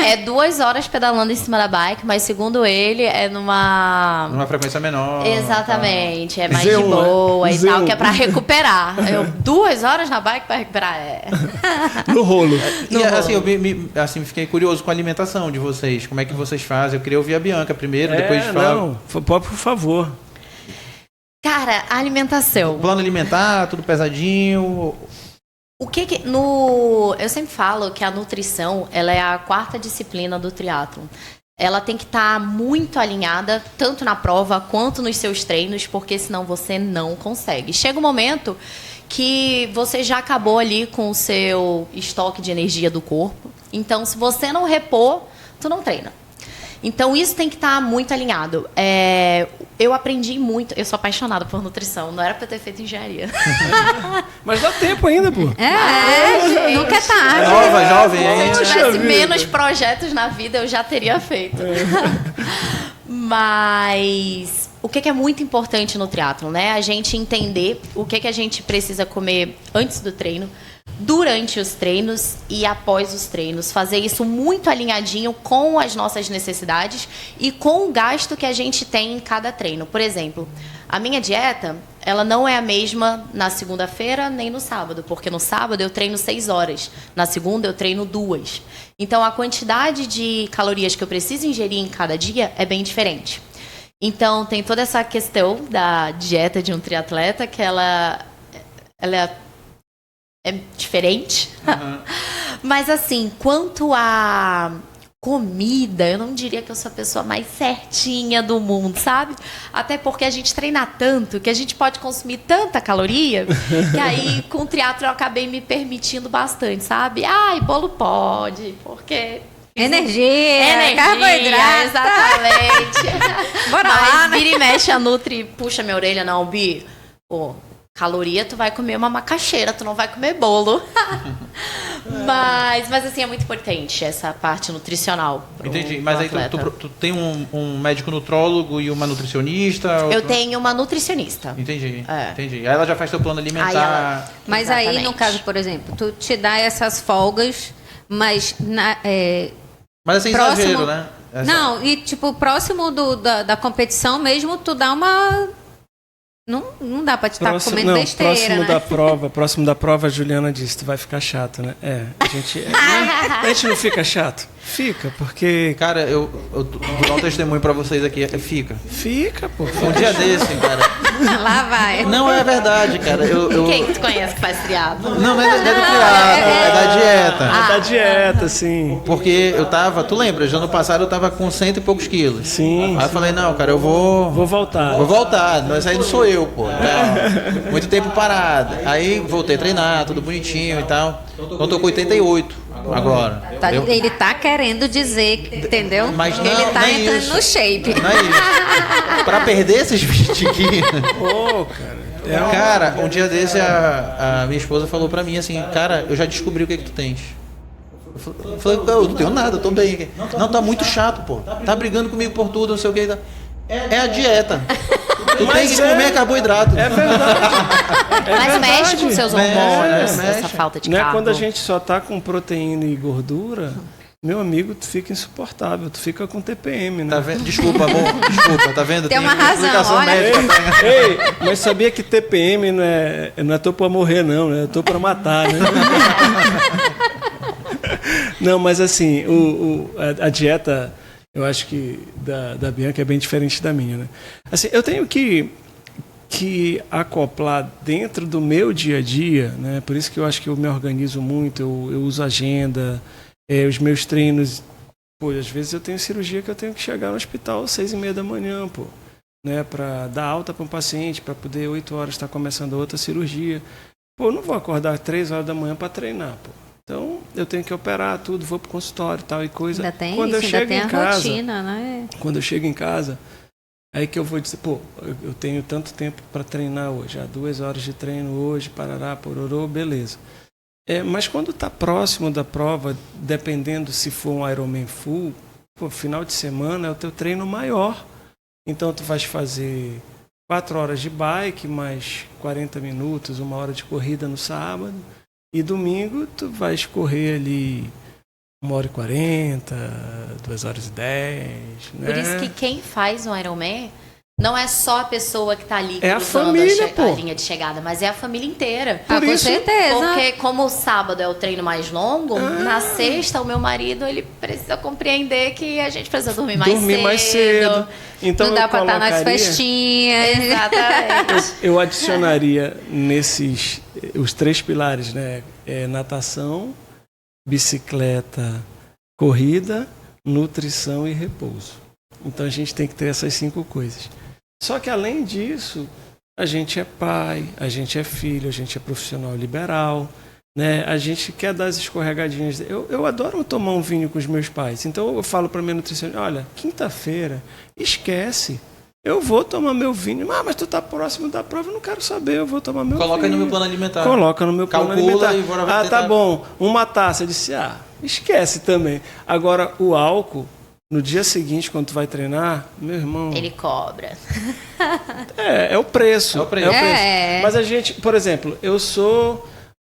é 2 horas pedalando em cima da bike, mas segundo ele é Numa frequência menor. Exatamente, é mais Z1, de boa né? e tal, Z1. que é pra recuperar. 2 horas na bike pra recuperar, No rolo. E assim, eu fiquei curioso com a alimentação de vocês. Como é que vocês fazem? Eu queria ouvir a Bianca primeiro, depois de falar. Não, por favor. Cara, a alimentação. Plano alimentar, tudo pesadinho. Eu sempre falo que a nutrição, ela é a 4ª disciplina do triatlon. Ela tem que estar muito alinhada, tanto na prova quanto nos seus treinos, porque senão você não consegue. Chega um momento que você já acabou ali com o seu estoque de energia do corpo. Então, se você não repor, tu não treina. Então, isso tem que estar muito alinhado. Eu aprendi muito. Eu sou apaixonada por nutrição. Não era pra eu ter feito engenharia. Mas dá tempo ainda, pô. gente. Nunca é tarde. Nova, jovem ainda. Se eu tivesse vida. menos projetos na vida, eu já teria feito. Mas o que é muito importante no triatlon, né? A gente entender o que a gente precisa comer antes do treino, durante os treinos e após os treinos. Fazer isso muito alinhadinho com as nossas necessidades e com o gasto que a gente tem em cada treino. Por exemplo, a minha dieta, ela não é a mesma na segunda-feira nem no sábado, porque no sábado eu treino 6 horas, na segunda eu treino 2. Então, a quantidade de calorias que eu preciso ingerir em cada dia é bem diferente. Então, tem toda essa questão da dieta de um triatleta, que ela é diferente. Uhum. Mas, assim, quanto a comida, eu não diria que eu sou a pessoa mais certinha do mundo, sabe? Até porque a gente treina tanto, que a gente pode consumir tanta caloria, que aí com o triatlo eu acabei me permitindo bastante, sabe? Ai, bolo pode, porque... Energia, carboidrato. Exatamente. Bora Mas lá, né? vira e mexe a Nutri, puxa minha orelha, não, Bi. Pô, caloria, tu vai comer uma macaxeira, tu não vai comer bolo. mas assim, é muito importante essa parte nutricional. Entendi. Mas aí tu tem um médico nutrólogo e uma nutricionista? Eu tenho uma nutricionista. Entendi. É. Entendi. Aí ela já faz teu plano alimentar. Mas aí, no Exatamente. caso, por exemplo, tu te dá essas folgas, mas Mas é sem próximo... exagero, né? Não, e tipo, próximo da competição mesmo, tu dá uma... Não dá pra te estar comendo besteira, né? Próximo da prova, a Juliana disse, tu vai ficar chato, né? A gente não fica chato? Fica, porque... Cara, eu vou dar um testemunho pra vocês aqui. Fica. Fica, pô. Um dia desse, cara. Lá vai. Não, é verdade, cara. Quem que tu conhece que faz triatlo? Não é do triatlo, é da dieta. É da dieta, sim. Porque eu tava, tu lembra, já ano passado eu tava com 100 e poucos quilos. Sim. Aí eu falei, não, cara, eu vou voltar. Vou voltar, mas aí não sou eu, pô. Tá? Muito tempo parado. Aí voltei a treinar, tudo bonitinho e tal. Então tô com 88 agora. Ele tá querendo dizer, entendeu? Mas não, ele tá não é entrando isso. no shape. Não é isso. Pra perder esses 20 quilos. Pô, cara. Cara, um dia desse a minha esposa falou pra mim assim, cara, eu já descobri o que tu tens. Eu falei, eu não tenho nada, eu tô bem. Não, tá muito chato, pô. Tá brigando comigo por tudo, não sei o que. É a dieta. Tu tem que comer carboidrato. É verdade. Mas mexe com seus hormônios, mexe. essa falta de Não é carbo. quando a gente só tá com proteína e gordura, meu amigo, tu fica insuportável, tu fica com TPM, né? Tá vendo? Desculpa, amor. Desculpa, tá vendo? Tem uma razão, explicação olha. médica. Ei, mas sabia que TPM não é tô pra morrer, não, né? Eu tô pra matar, né? Não, mas assim, a dieta, eu acho que da Bianca é bem diferente da minha, né? Assim, eu tenho que acoplar dentro do meu dia a dia, né? Por isso que eu acho que eu me organizo muito, eu uso agenda, os meus treinos. Pô, às vezes eu tenho cirurgia que eu tenho que chegar no hospital às 6:30 da manhã, pô. né, para dar alta para um paciente, para poder 8 horas estar começando outra cirurgia. Pô, eu não vou acordar 3 horas da manhã para treinar, pô. Então, eu tenho que operar tudo, vou pro consultório e tal e coisa. Ainda tem quando isso, eu chego ainda tem em a casa, rotina, né? Quando eu chego em casa, aí que eu vou dizer, pô, eu tenho tanto tempo para treinar hoje, 2 horas de treino hoje, parará, pororô, beleza. Mas quando está próximo da prova, dependendo se for um Ironman full, pô, final de semana é o teu treino maior. Então tu vais fazer 4 horas de bike, mais 40 minutos, 1 hora de corrida no sábado. E domingo tu vais correr ali 1h40, 2h10. Né? Por isso que quem faz um Ironman não é só a pessoa que está ali é a cruzando família, a linha de chegada, mas é a família inteira. Com certeza. Porque como o sábado é o treino mais longo, na sexta o meu marido ele precisa compreender que a gente precisa dormir mais cedo. Então não dá para estar nas festinhas. Exatamente. Eu adicionaria os 3 pilares, né? Natação, bicicleta, corrida, nutrição e repouso. Então a gente tem que ter essas 5 coisas. Só que além disso, a gente é pai, a gente é filho, a gente é profissional liberal, né? A gente quer dar as escorregadinhas. Eu adoro tomar um vinho com os meus pais. Então eu falo para minha nutricionista, olha, quinta-feira, esquece. Eu vou tomar meu vinho. Mas tu tá próximo da prova, eu não quero saber, eu vou tomar meu vinho. Coloca aí no meu plano alimentar. Coloca no meu plano alimentar. E bora tentar... tá bom, uma taça. Eu disse, esquece também. Agora, o álcool, no dia seguinte, quando tu vai treinar, meu irmão... Ele cobra. É o preço. É o preço. Mas a gente, por exemplo, eu sou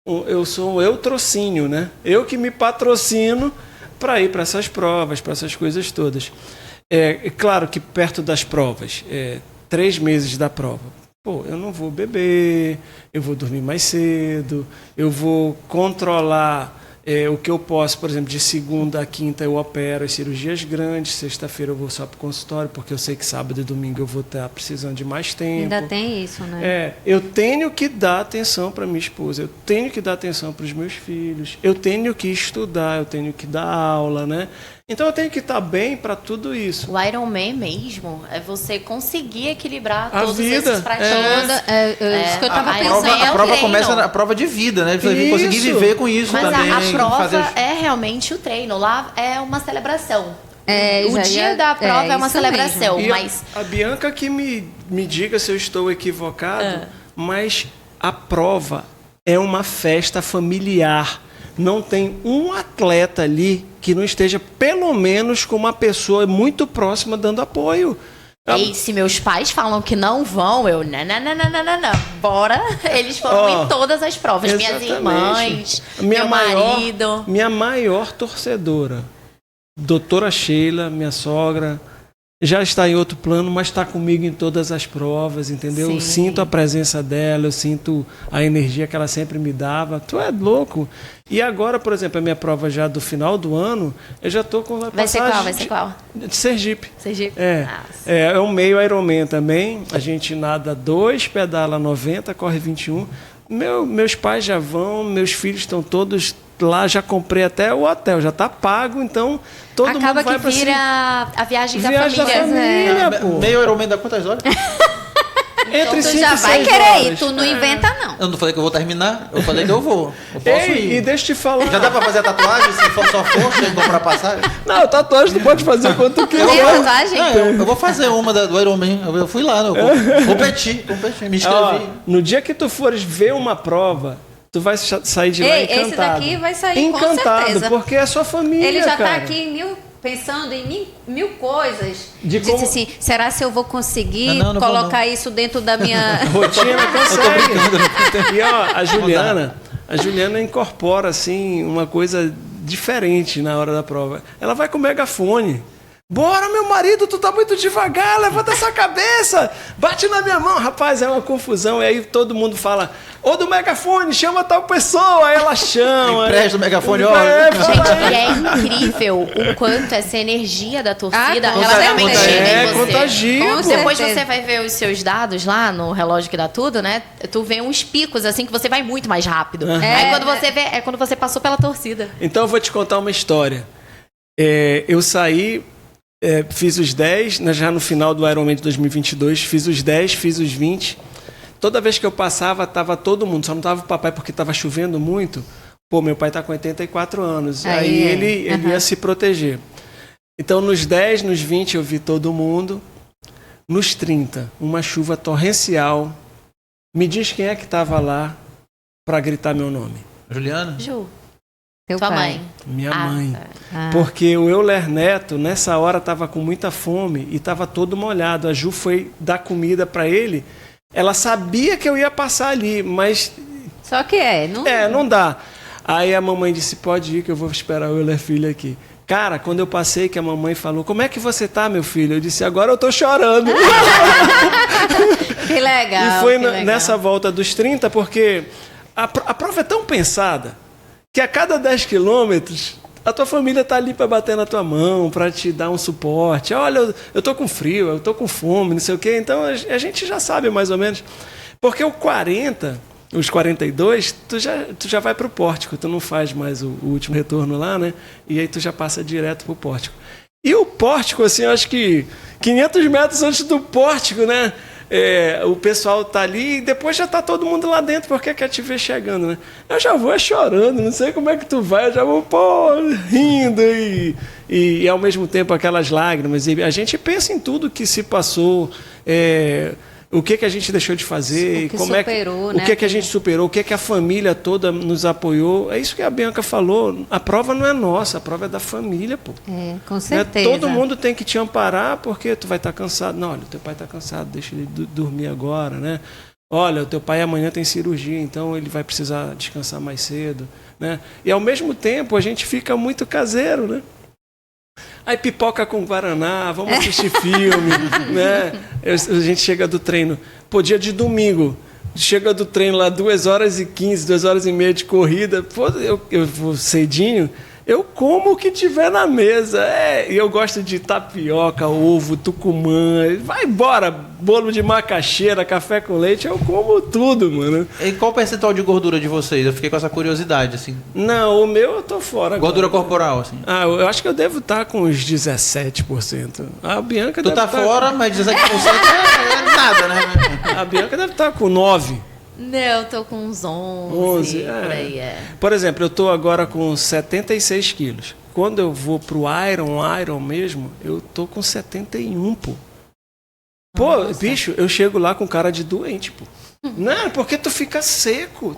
um eutrocínio, né? Eu que me patrocino para ir para essas provas, para essas coisas todas. É claro que perto das provas, 3 meses da prova, pô, eu não vou beber, eu vou dormir mais cedo, eu vou controlar o que eu posso, por exemplo, de segunda a quinta eu opero as cirurgias grandes, sexta-feira eu vou só para o consultório, porque eu sei que sábado e domingo eu vou estar precisando de mais tempo. Ainda tem isso, né? Eu tenho que dar atenção para minha esposa, eu tenho que dar atenção para os meus filhos, eu tenho que estudar, eu tenho que dar aula, né? Então eu tenho que estar bem para tudo isso. O Ironman mesmo é você conseguir equilibrar a todos vida, esses fatores. Isso que eu tava pensando. A prova começa na prova de vida, né? Você conseguir viver com isso mas também. Mas a prova é realmente o treino. Lá é uma celebração. O dia da prova é uma celebração. Mas a Bianca que me diga se eu estou equivocado, mas a prova é uma festa familiar. Não tem um atleta ali que não esteja, pelo menos, com uma pessoa muito próxima dando apoio. E se meus pais falam que não vão, eu não. Bora. Eles foram em todas as provas. Exatamente. Minhas irmãs, meu marido. Minha maior torcedora, doutora Sheila, minha sogra, já está em outro plano, mas está comigo em todas as provas, entendeu? Sim. Eu sinto a presença dela, eu sinto a energia que ela sempre me dava. Tu é louco. E agora, por exemplo, a minha prova já do final do ano, eu já estou com a passagem... Vai ser qual? De Sergipe. Sergipe? É um meio Ironman também. A gente nada 2, pedala 90, corre 21. Meus pais já vão, meus filhos estão todos... Lá já comprei até o hotel, já está pago, então todo mundo vai para... Acaba que vira a viagem da família. Pô. Meio Ironman dá quantas horas? Entre 5 e 6 já vai querer ir, tu não inventa não. Eu não falei que eu vou terminar, eu falei que eu vou. Eu posso ir. E deixa eu te falar. Já dá pra fazer a tatuagem se for só força e comprar passagem? Não, tatuagem tu pode fazer quanto tu quiser. Tem tatuagem? Eu vou fazer uma do Ironman. Eu fui lá, eu competi, me inscrevi. No dia que tu fores ver uma prova, tu vai sair de lá encantado. Esse daqui vai sair encantado, com certeza. Porque é a sua família, Ele já cara. tá aqui pensando em mil coisas. Disse assim, será se eu vou conseguir não colocar isso dentro da minha... rotina? Consegue. E ó, a Juliana incorpora assim uma coisa diferente na hora da prova. Ela vai com o megafone. Bora, meu marido, tu tá muito devagar, levanta essa cabeça, bate na minha mão. Rapaz, é uma confusão. E aí todo mundo fala, ô do megafone, chama tal pessoa. Aí ela chama. Empresta o megafone, ó. Gente, e é incrível o quanto essa energia da torcida, ela realmente chega em você. Contagia. Depois você vai ver os seus dados lá no relógio que dá tudo, né? Tu vê uns picos assim que você vai muito mais rápido. Aí quando você vê, é quando você passou pela torcida. Então eu vou te contar uma história. Eu saí fiz os 10, já no final do Ironman de 2022, fiz os 10, fiz os 20. Toda vez que eu passava, tava todo mundo, só não tava o papai porque tava chovendo muito. Pô, meu pai tá com 84 anos, aí ele ia se proteger. Então, nos 10, nos 20 eu vi todo mundo. Nos 30, uma chuva torrencial. Me diz quem é que estava lá para gritar meu nome. Juliana? Ju. Tua mãe. Minha mãe. Porque o Euler Neto, nessa hora, estava com muita fome e estava todo molhado. A Ju foi dar comida para ele. Ela sabia que eu ia passar ali, mas... Só que não dá. Aí a mamãe disse, pode ir que eu vou esperar o Euler Filho aqui. Cara, quando eu passei, que a mamãe falou, como é que você tá, meu filho? Eu disse, agora eu tô chorando. Que legal. E foi nessa volta dos 30, porque a prova é tão pensada que a cada 10 quilômetros a tua família tá ali para bater na tua mão, para te dar um suporte. Olha, eu tô com frio, eu tô com fome, não sei o quê. Então a gente já sabe mais ou menos. Porque o 40... Os 42, tu já vai pro pórtico, tu não faz mais o último retorno lá, né? E aí tu já passa direto pro pórtico. E o pórtico, assim, eu acho que 500 metros antes do pórtico, né? O pessoal tá ali e depois já tá todo mundo lá dentro porque quer te ver chegando, né? Eu já vou chorando, não sei como é que tu vai, eu já vou, rindo e ao mesmo tempo aquelas lágrimas. E a gente pensa em tudo que se passou, o que a gente deixou de fazer, o que a gente superou, o que a família toda nos apoiou. É isso que a Bianca falou. A prova não é nossa, a prova é da família, pô. Com certeza. Todo mundo tem que te amparar porque tu vai estar cansado. Não, olha, o teu pai está cansado, deixa ele dormir agora, né? Olha, o teu pai amanhã tem cirurgia, então ele vai precisar descansar mais cedo, né? E ao mesmo tempo a gente fica muito caseiro, né? Aí pipoca com guaraná, vamos assistir filme, né? A gente chega do treino, dia de domingo, chega do treino lá 2h15, 2h30 de corrida, eu vou cedinho, eu como o que tiver na mesa. E eu gosto de tapioca, ovo, tucumã, vai embora, bolo de macaxeira, café com leite, eu como tudo, mano. E qual o percentual de gordura de vocês? Eu fiquei com essa curiosidade, assim. Não, o meu eu tô fora. Gordura corporal, assim. Eu acho que eu devo estar com uns 17%. A Bianca deve estar fora, mas 17% é nada, né? A Bianca deve estar com 9%. Não, eu tô com uns 11 por aí, Por exemplo, eu tô agora com 76 quilos. Quando eu vou pro Iron mesmo, eu tô com 71, pô. Pô, bicho, eu chego lá com cara de doente, pô. Não, porque tu fica seco,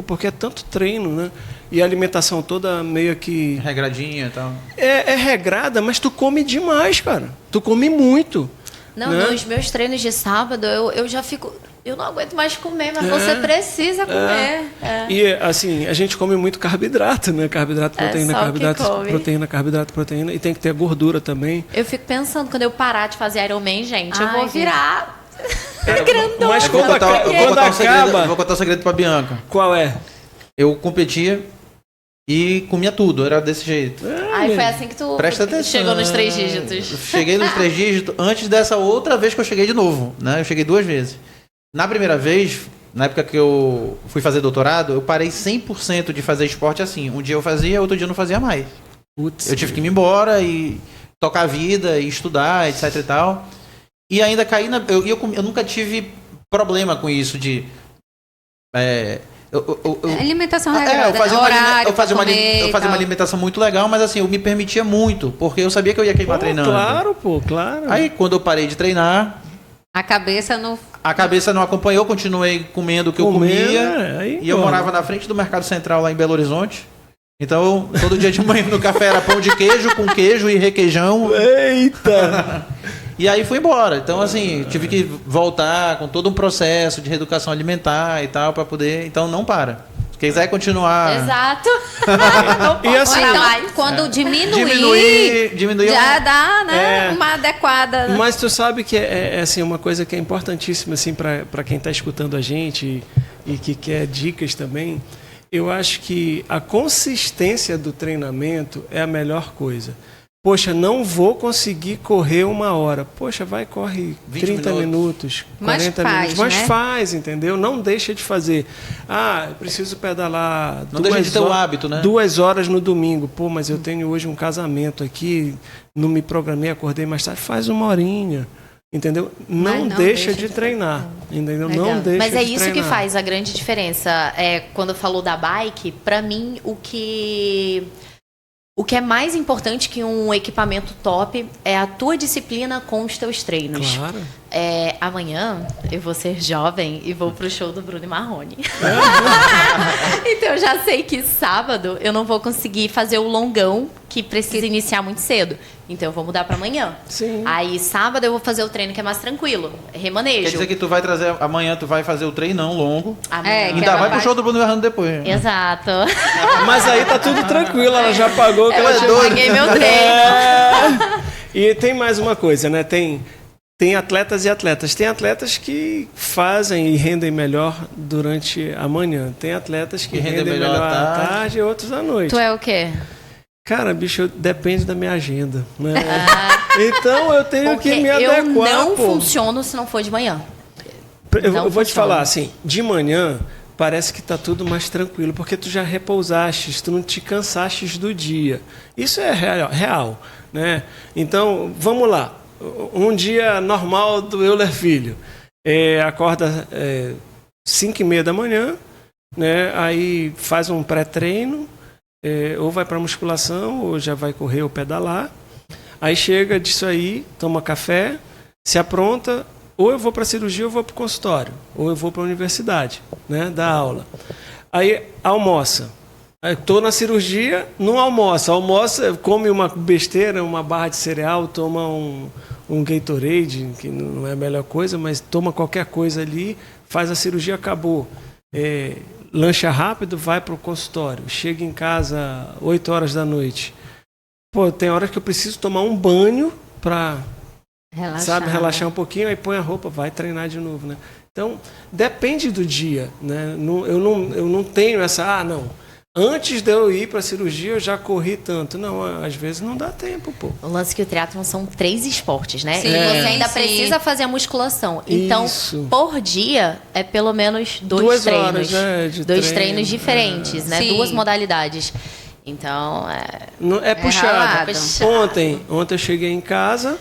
porque é tanto treino, né? E a alimentação toda meio que... regradinha e tal. É regrada, mas tu come demais, cara. Tu come muito. Não, nos meus treinos de sábado, eu já fico... Eu não aguento mais comer, mas você precisa comer. E, assim, a gente come muito carboidrato, né? Carboidrato, proteína, carboidrato, proteína. E tem que ter gordura também. Eu fico pensando, quando eu parar de fazer Ironman, gente, eu vou virar grandona. Mas quando acaba... Vou contar um segredo pra Bianca. Qual é? Eu competia e comia tudo, era desse jeito. Aí foi assim que tu chegou nos 3 dígitos. Cheguei nos 3 dígitos antes dessa outra vez que eu cheguei de novo, né? Eu cheguei 2 vezes. Na primeira vez, na época que eu fui fazer doutorado, eu parei 100% de fazer esporte assim. Um dia eu fazia, outro dia eu não fazia mais. Eu tive que ir embora e tocar a vida e estudar, etc e tal. E ainda caí na... Eu nunca tive problema com isso de... alimentação regrada, eu fazia uma alimentação muito legal, mas assim, eu me permitia muito, porque eu sabia que eu ia queimar treinando. Claro. Aí, quando eu parei de treinar... A cabeça não acompanhou, continuei comendo o que eu comia. E eu morava na frente do Mercado Central lá em Belo Horizonte. Então, todo dia de manhã no café era pão de queijo com queijo e requeijão. Eita! E aí fui embora. Então, assim, tive que voltar com todo um processo de reeducação alimentar e tal, para poder... Então, não para. Se quiser continuar... Exato. E assim, então, quando diminuir já dá, né, uma adequada. Mas tu sabe que é assim, uma coisa que é importantíssima assim, para quem está escutando a gente e que quer dicas também. Eu acho que a consistência do treinamento é a melhor coisa. Poxa, não vou conseguir correr 1 hora. Poxa, corre 30 minutos, 40 minutos. Mas faz, entendeu? Não deixa de fazer. Eu preciso pedalar. Não deixa de ter o hábito, né? 2 horas no domingo. Pô, mas eu tenho hoje um casamento aqui, não me programei, acordei mais tarde. Faz 1 horinha. Entendeu? Não deixa de treinar. Entendeu? Não deixa Mas é de isso treinar. que faz a grande diferença. Quando falou da bike, pra mim, o que é mais importante que um equipamento top é a tua disciplina com os teus treinos. Claro. Amanhã eu vou ser jovem e vou pro show do Bruno e Marrone. Então eu já sei que sábado eu não vou conseguir fazer o longão que precisa iniciar muito cedo. Então eu vou mudar para amanhã. Sim. Aí sábado eu vou fazer o treino que é mais tranquilo, remanejo. Quer dizer que tu vai trazer amanhã, tu vai fazer o treinão longo. Amanhã. Ainda vai pro show do Bruno e Marrone depois. Exato. Mas aí tá tudo tranquilo, ela já pagou o que ela tinha. Eu paguei meu treino. E tem mais uma coisa, né? Tem atletas e atletas. Tem atletas que fazem e rendem melhor durante a manhã. Tem atletas que rendem melhor à tarde e outros à noite. Tu é o quê? Cara, bicho, depende da minha agenda, né? Então eu tenho que me adequar. Eu não funciono se não for de manhã. Eu vou te falar assim, de manhã parece que tá tudo mais tranquilo, porque tu já repousaste, tu não te cansaste do dia. Isso é real, né? Então, vamos lá. Um dia normal do Euler Filho. Acorda 5h30 da manhã, né? Aí faz um pré-treino, ou vai para musculação, ou já vai correr ou pedalar. Aí chega disso aí, toma café, se apronta, ou eu vou para a cirurgia ou eu vou para o consultório, ou eu vou para a universidade, né? Dar aula. Aí almoça. Estou na cirurgia, não almoça, come uma besteira, uma barra de cereal, toma um Gatorade, que não é a melhor coisa, mas toma qualquer coisa ali, faz a cirurgia, acabou. Lancha rápido, vai para o consultório, chega em casa 8 horas da noite. Pô, tem horas que eu preciso tomar um banho para relaxar um pouquinho, aí põe a roupa, vai treinar de novo, né? Então, depende do dia, né? Eu não tenho essa, antes de eu ir para a cirurgia, eu já corri tanto. Não, às vezes não dá tempo, pô. O lance é que o triatlon são 3 esportes, né? Sim. E você ainda precisa fazer a musculação. Então, por dia, é pelo menos 2 treinos. Horas, né, de 2 treinos diferentes, né? Sim. 2 modalidades. Então, é puxado. ralado. Ontem eu cheguei em casa,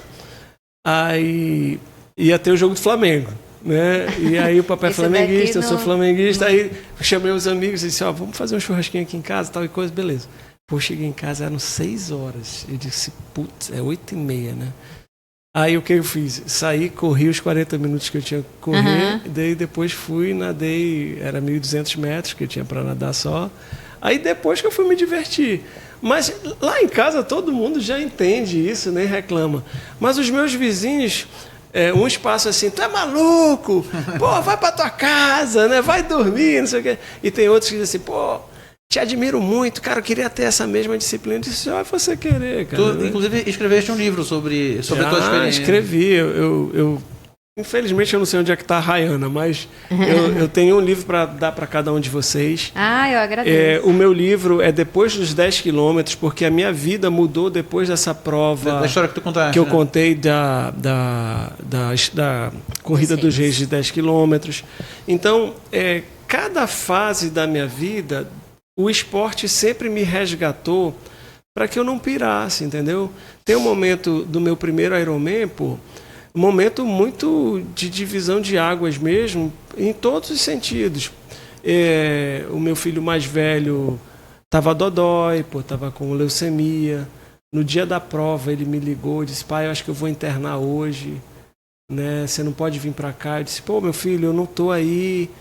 aí ia ter o jogo do Flamengo. Né? E aí o papai é flamenguista, eu sou flamenguista, aí chamei os amigos e disse, vamos fazer um churrasquinho aqui em casa, tal e coisa, beleza. Pô, cheguei em casa, eram 6 horas. Eu disse, putz, 8h30, né? Aí o que eu fiz? Saí, corri os 40 minutos que eu tinha que correr, daí depois fui, nadei, era 1.200 metros que eu tinha para nadar só. Aí depois que eu fui me divertir. Mas lá em casa todo mundo já entende isso, nem reclama. Mas os meus vizinhos... uns passam assim, tu é maluco, pô, vai pra tua casa, né? Vai dormir, não sei o quê. E tem outros que dizem assim, pô, te admiro muito, cara, eu queria ter essa mesma disciplina. Eu disse, você querer, cara. Tu, inclusive, escreveste um livro sobre a tua experiência. Escrevi, infelizmente eu não sei onde é que está a Rayana, mas eu tenho um livro para dar para cada um de vocês. Eu agradeço. O meu livro é depois dos 10 quilômetros, porque a minha vida mudou depois dessa prova. Da história que tu contaste. Que eu contei da Corrida dos Reis de 10 quilômetros. Então, cada fase da minha vida, o esporte sempre me resgatou para que eu não pirasse, entendeu? Tem um momento do meu primeiro Ironman, um momento muito de divisão de águas mesmo, em todos os sentidos. O meu filho mais velho estava dodói, estava com leucemia. No dia da prova ele me ligou e disse, pai, eu acho que eu vou internar hoje, né? Você não pode vir para cá. Eu disse, pô, meu filho, eu não estou aí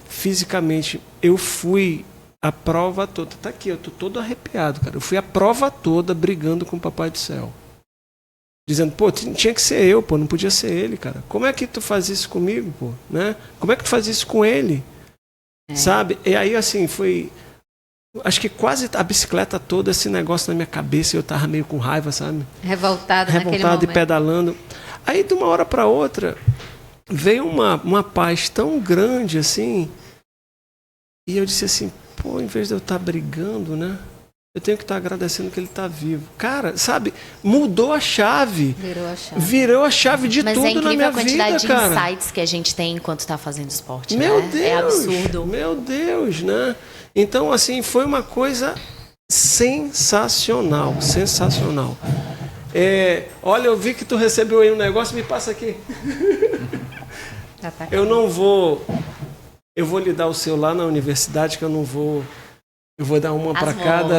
fisicamente. Eu fui a prova toda, tá aqui, eu estou todo arrepiado, cara. Eu fui a prova toda brigando com o Papai do Céu. Dizendo, tinha que ser eu, não podia ser ele, cara. Como é que tu faz isso comigo, né? Como é que tu faz isso com ele? Sabe? E aí, assim, foi... Acho que quase a bicicleta toda, esse negócio na minha cabeça, eu tava meio com raiva, sabe? Revoltado naquele momento. E pedalando. Aí, de uma hora para outra, veio uma paz tão grande, assim, e eu disse assim, em vez de eu estar brigando, né? eu tenho que estar agradecendo que ele está vivo. Cara, sabe, mudou a chave. Virou a chave de tudo na minha vida, cara. Mas é incrível a quantidade de insights que a gente tem enquanto está fazendo esporte, Meu né? Deus, é absurdo. Meu Deus, né? Então, assim, foi uma coisa sensacional. Olha, eu vi que tu recebeu aí um negócio, me passa aqui. Eu não vou... Eu vou lhe dar o seu lá na universidade, que eu não vou... Eu vou dar uma para cada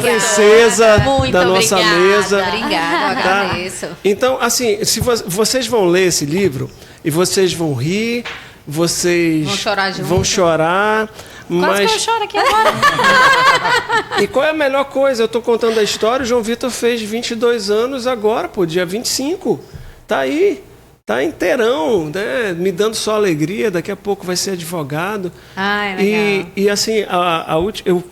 princesa da nossa mesa. Obrigada, eu agradeço. Então, assim, se vocês vão ler esse livro e vocês vão rir, vocês vão chorar. Quase que eu choro aqui agora. E qual é a melhor coisa? Eu estou contando a história, o João Vitor fez 22 anos agora, dia 25. Tá aí. Tá inteirão, né? Me dando só alegria, daqui a pouco vai ser advogado. Legal. E assim,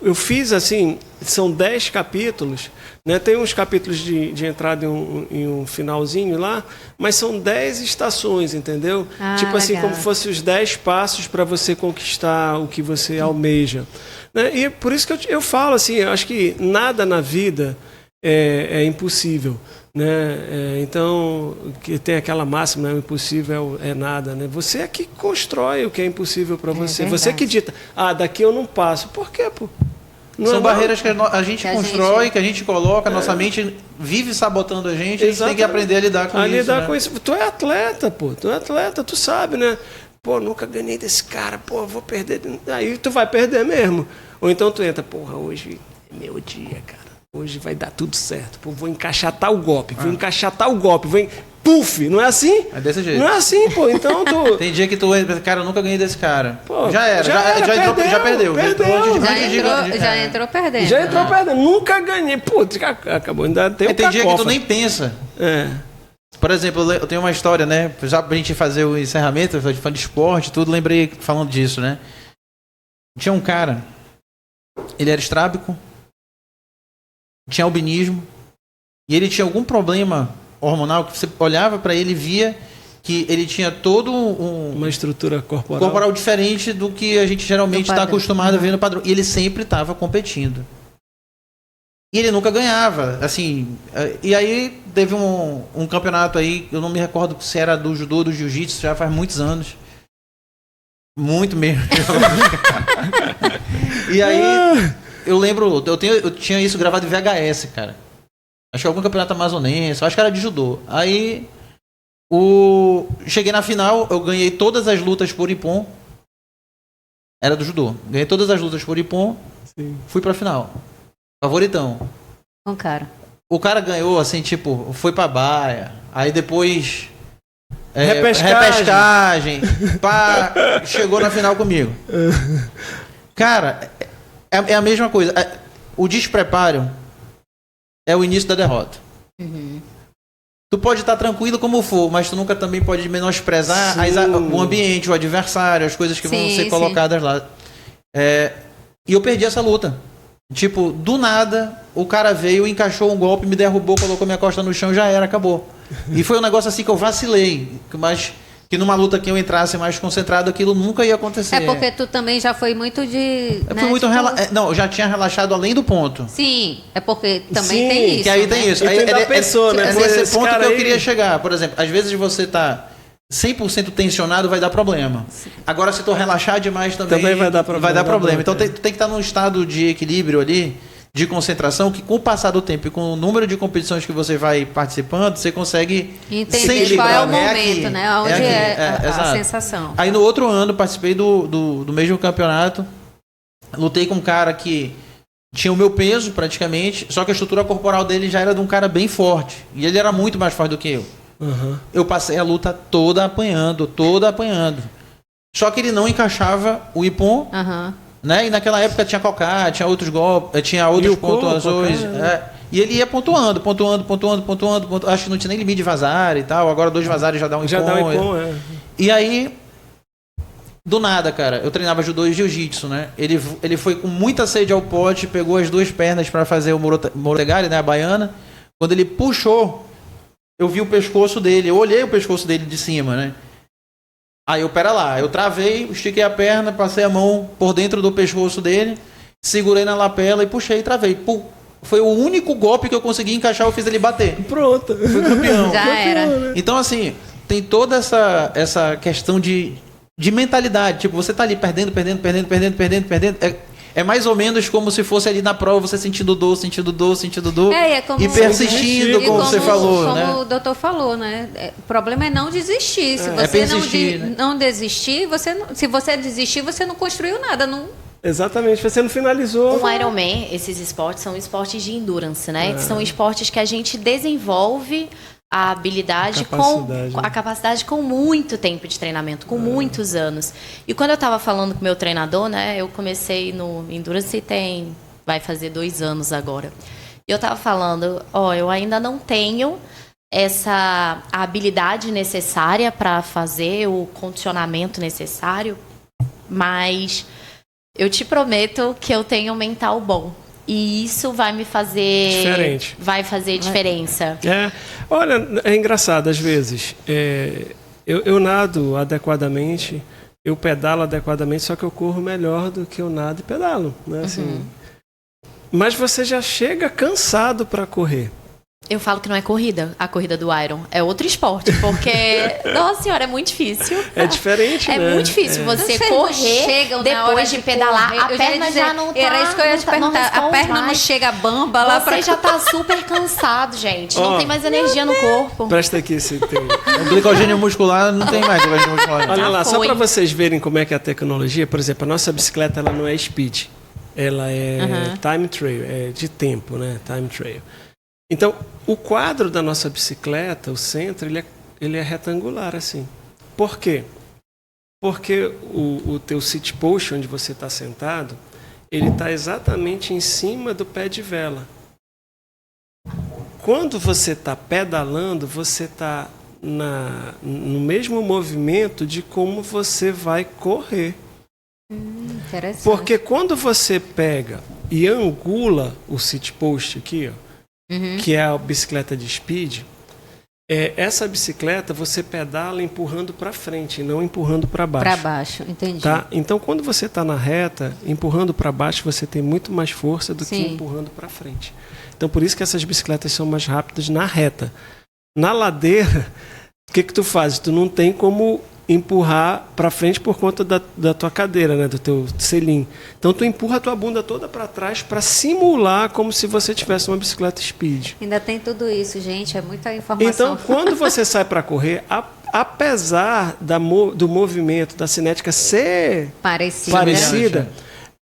eu fiz assim, são 10 capítulos, né? Tem uns capítulos de entrada em um finalzinho lá, mas são 10 estações, entendeu? Tipo assim, como se fossem os 10 passos para você conquistar o que você almeja. Né? E por isso que eu falo assim, eu acho que nada na vida é impossível. Né? Então, que tem aquela máxima, né? O impossível é nada, né? Você é que constrói o que é impossível para você. Você que dita, daqui eu não passo. Por quê, pô? São barreiras que a gente constrói, que a gente coloca, a nossa mente vive sabotando a gente, a gente tem que aprender a lidar com isso. Tu é atleta, pô. Tu sabe, né? Pô, nunca ganhei desse cara, pô, vou perder. Aí tu vai perder mesmo. Ou então tu entra, porra, hoje é meu dia, cara. Hoje vai dar tudo certo. Pô, vou encaixar tal golpe, Puf! Não é assim? É desse jeito. Não é assim, pô. Então tu... Tem dia que tu entra, cara, eu nunca ganhei desse cara. Pô, já perdeu. Já entrou perdendo. Já entrou perdendo. Nunca ganhei. Pô, acabou. Ainda tem Tem dia que tu nem pensa. Por exemplo, eu tenho uma história, né? Já pra gente fazer o encerramento, falando de esporte, tudo, lembrei falando disso, né? Tinha um cara, ele era estrábico, tinha albinismo, e ele tinha algum problema hormonal que você olhava para ele e via que ele tinha todo uma estrutura corporal diferente do que a gente geralmente está acostumado a ver no padrão. E ele sempre estava competindo. E ele nunca ganhava, assim. E aí teve um campeonato aí, eu não me recordo se era do judô ou do jiu-jitsu, já faz muitos anos. Muito mesmo. E aí, eu lembro, eu tinha isso gravado em VHS, cara. Acho que algum campeonato amazonense, acho que era de judô. Aí, cheguei na final, eu ganhei todas as lutas por ippon. Era do judô. Ganhei todas as lutas por ippon. Sim. Fui pra final. Favoritão. O cara ganhou, assim, tipo, foi pra baia. Aí depois... repescagem. Chegou na final comigo. Cara, é a mesma coisa. O despreparo é o início da derrota. Uhum. Tu pode estar tranquilo como for, mas tu nunca também pode menosprezar o ambiente, o adversário, as coisas que vão ser colocadas lá. E eu perdi essa luta. Tipo, do nada, o cara veio, encaixou um golpe, me derrubou, colocou minha costa no chão, já era, acabou. E foi um negócio assim que eu vacilei, mas que numa luta que eu entrasse mais concentrado, aquilo nunca ia acontecer. É porque tu também já foi muito de... Fui muito não, eu já tinha relaxado além do ponto. Sim, é porque também tem isso. Que aí tem isso. Aí pessoa, né? É nesse ponto que eu queria chegar. Por exemplo, às vezes você tá 100% tensionado, vai dar problema. Sim. Agora, se tu relaxar demais também vai dar problema. Então tem que estar num estado de equilíbrio ali, de concentração, que com o passar do tempo e com o número de competições que você vai participando, você consegue entender qual é o momento, né? Onde a sensação. Aí no outro ano, participei do mesmo campeonato, lutei com um cara que tinha o meu peso praticamente, só que a estrutura corporal dele já era de um cara bem forte. E ele era muito mais forte do que eu. Uhum. Eu passei a luta toda apanhando. Só que ele não encaixava o ippon, né? E naquela época tinha cocá, tinha outros golpes, tinha outras pontuações. E ele ia pontuando. Acho que não tinha nem limite de vazar e tal. Agora 2 vazares já dá um ippon. E aí, do nada, cara, eu treinava judô e jiu-jitsu, né? Ele foi com muita sede ao pote, pegou as 2 pernas para fazer o morotegari, né? A baiana. Quando ele puxou, eu vi o pescoço dele, eu olhei o pescoço dele de cima, né? Aí pera lá, eu travei, estiquei a perna, passei a mão por dentro do pescoço dele segurei na lapela e puxei e travei. Pum. Foi o único golpe que eu consegui encaixar, eu fiz ele bater. Pronto. Foi campeão. Já era. Então, assim, tem toda essa questão de mentalidade. Tipo, você tá ali perdendo. É mais ou menos como se fosse ali na prova, você sentindo dor Como, e persistindo, como você falou, como né? o doutor falou, né? O problema é não desistir. Se você persistir, né? não desistir, se você desistir, você não construiu nada. Não... Exatamente, você não finalizou. Um Ironman, esses esportes são esportes de endurance, né? São esportes que a gente desenvolve a habilidade a capacidade com muito tempo de treinamento, com muitos anos. E quando eu estava falando com o meu treinador, né, eu comecei no Endurance vai fazer 2 anos agora. E eu estava falando, eu ainda não tenho essa habilidade necessária para fazer o condicionamento necessário, mas eu te prometo que eu tenho um mental bom. E isso vai me fazer... Diferente. Vai fazer diferença. Olha, é engraçado às vezes. Eu nado adequadamente, eu pedalo adequadamente, só que eu corro melhor do que eu nado e pedalo. Né? Assim, mas você já chega cansado para correr. Eu falo que não é corrida, a corrida do Iron. É outro esporte, porque, nossa senhora, é muito difícil. É diferente, né? É muito difícil você correr depois de pedalar. A perna já não tá... Era isso que eu ia te perguntar. A perna não chega bamba lá pra... Você já tá super cansado, gente. Não tem mais energia no corpo. Presta aqui esse tem. O glicogênio muscular não tem mais. Olha lá, só para vocês verem como é que é a tecnologia. Por exemplo, a nossa bicicleta ela não é speed. Ela é time trial, é de tempo, né? Time trial. Então, o quadro da nossa bicicleta, o centro, ele é retangular, assim. Por quê? Porque o teu seat post, onde você está sentado, ele está exatamente em cima do pé de vela. Quando você está pedalando, você está no mesmo movimento de como você vai correr. Interessante. Porque quando você pega e angula o seat post aqui, ó, que é a bicicleta de speed, essa bicicleta você pedala empurrando para frente, não empurrando para baixo. Para baixo, entendi. Tá? Então, quando você está na reta, empurrando para baixo, você tem muito mais força do que empurrando para frente. Então, por isso que essas bicicletas são mais rápidas na reta. Na ladeira, o que tu faz? Tu não tem como empurrar para frente por conta da tua cadeira, né, do teu selim. Então tu empurra a tua bunda toda para trás para simular como se você tivesse uma bicicleta speed. Ainda tem tudo isso, gente, é muita informação. Então, quando você sai para correr, apesar do movimento, da cinética ser parecida,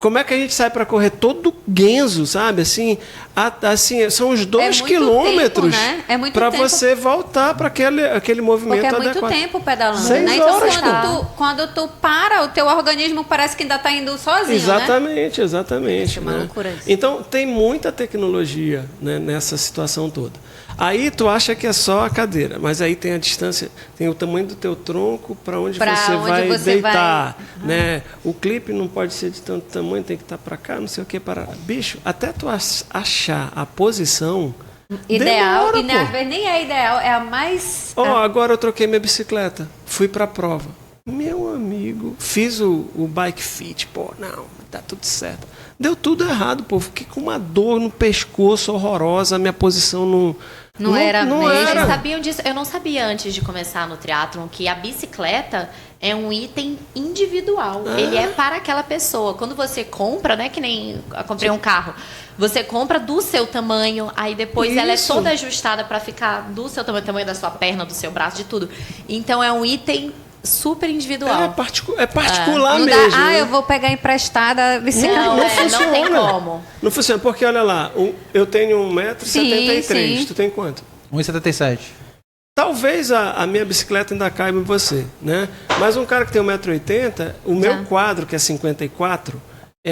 como é que a gente sai para correr todo guenzo, sabe? Assim, são os 2 quilômetros para você voltar para aquele movimento adequado. Porque é muito tempo pedalando, 6 né? horas, então, quando tu para, o teu organismo parece que ainda está indo sozinho, exatamente, né? Exatamente. É uma loucura isso. Então, tem muita tecnologia, né, nessa situação toda. Aí tu acha que é só a cadeira, mas aí tem a distância, tem o tamanho do teu tronco para onde você vai deitar, né? O clipe não pode ser de tanto tamanho, tem que estar para cá, não sei o que para. Bicho, até tu achar a posição ideal, demora, e às vezes nem é ideal, é a mais. Agora eu troquei minha bicicleta, fui para a prova. Meu amigo, fiz o bike fit, não, tá tudo certo. Deu tudo errado, pô. Fiquei com uma dor no pescoço horrorosa, a minha posição não era mesmo. Vocês sabiam disso? Eu não sabia antes de começar no triatlon que a bicicleta é um item individual. Ele é para aquela pessoa. Quando você compra, né, que nem eu comprei um carro, você compra do seu tamanho, aí depois ela é toda ajustada para ficar do seu tamanho da sua perna, do seu braço, de tudo. Então é um item super individual. É particular mesmo. Eu vou pegar emprestada a bicicleta. Não tem como. Não funciona, porque olha lá, eu tenho 1,73 m. Tu tem quanto? 1,77 m. Talvez a minha bicicleta ainda caiba em você, né? Mas um cara que tem 1,80 m, o meu quadro, que é 54,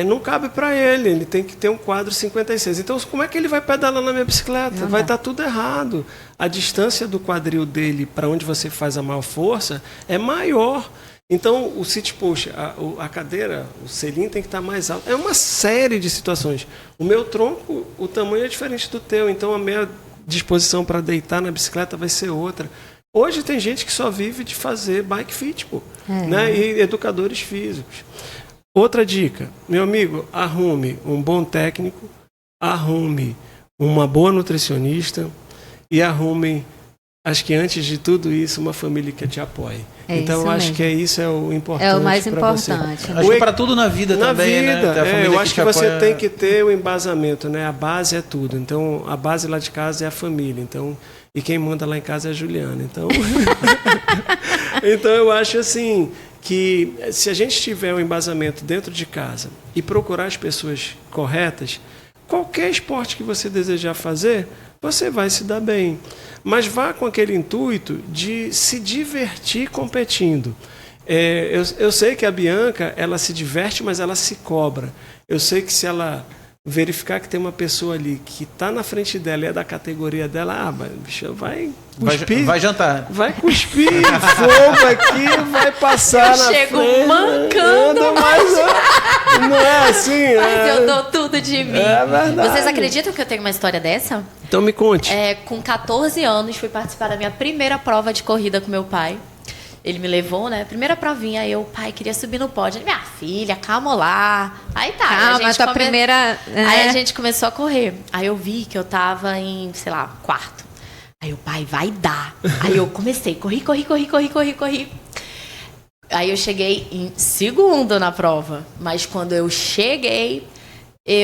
não cabe para ele tem que ter um quadro 56. Então, como é que ele vai pedalar na minha bicicleta? Vai dar tudo errado. A distância do quadril dele para onde você faz a maior força é maior. Então, o seat post, a cadeira, o selim tem que estar mais alto. É uma série de situações. O meu tronco, o tamanho é diferente do teu. Então, a minha disposição para deitar na bicicleta vai ser outra. Hoje tem gente que só vive de fazer bike fit, né? E educadores físicos. Outra dica, meu amigo, arrume um bom técnico, arrume uma boa nutricionista e arrume, acho que antes de tudo isso, uma família que te apoie. Então, eu acho que isso é o importante. É o mais importante. Você. Acho que para tudo na vida também, né? Eu acho que você tem que ter o embasamento, né? A base é tudo. Então, a base lá de casa é a família. Então, e quem manda lá em casa é a Juliana. Então, então eu acho assim que se a gente tiver um embasamento dentro de casa e procurar as pessoas corretas, qualquer esporte que você desejar fazer, você vai se dar bem. Mas vá com aquele intuito de se divertir competindo. Eu sei que a Bianca, ela se diverte, mas ela se cobra. Eu sei que se ela verificar que tem uma pessoa ali que está na frente dela e é da categoria dela, bicho, vai cuspir. Vai jantar. Vai cuspir fogo aqui, vai passar na frente. Eu chego mancando, mas não é assim. Mas eu dou tudo de mim. É verdade. Vocês acreditam que eu tenho uma história dessa? Então me conte. Com 14 anos, fui participar da minha primeira prova de corrida com meu pai. Ele me levou, né? Primeira provinha, aí eu, pai, queria subir no pódio. Ele, minha filha, calma lá. Aí tá. Calma, tua primeira... Aí a gente começou a correr. Aí eu vi que eu tava em, sei lá, quarto. Aí o pai, vai dar. Aí eu comecei, corri. Aí eu cheguei em segundo na prova. Mas quando eu cheguei,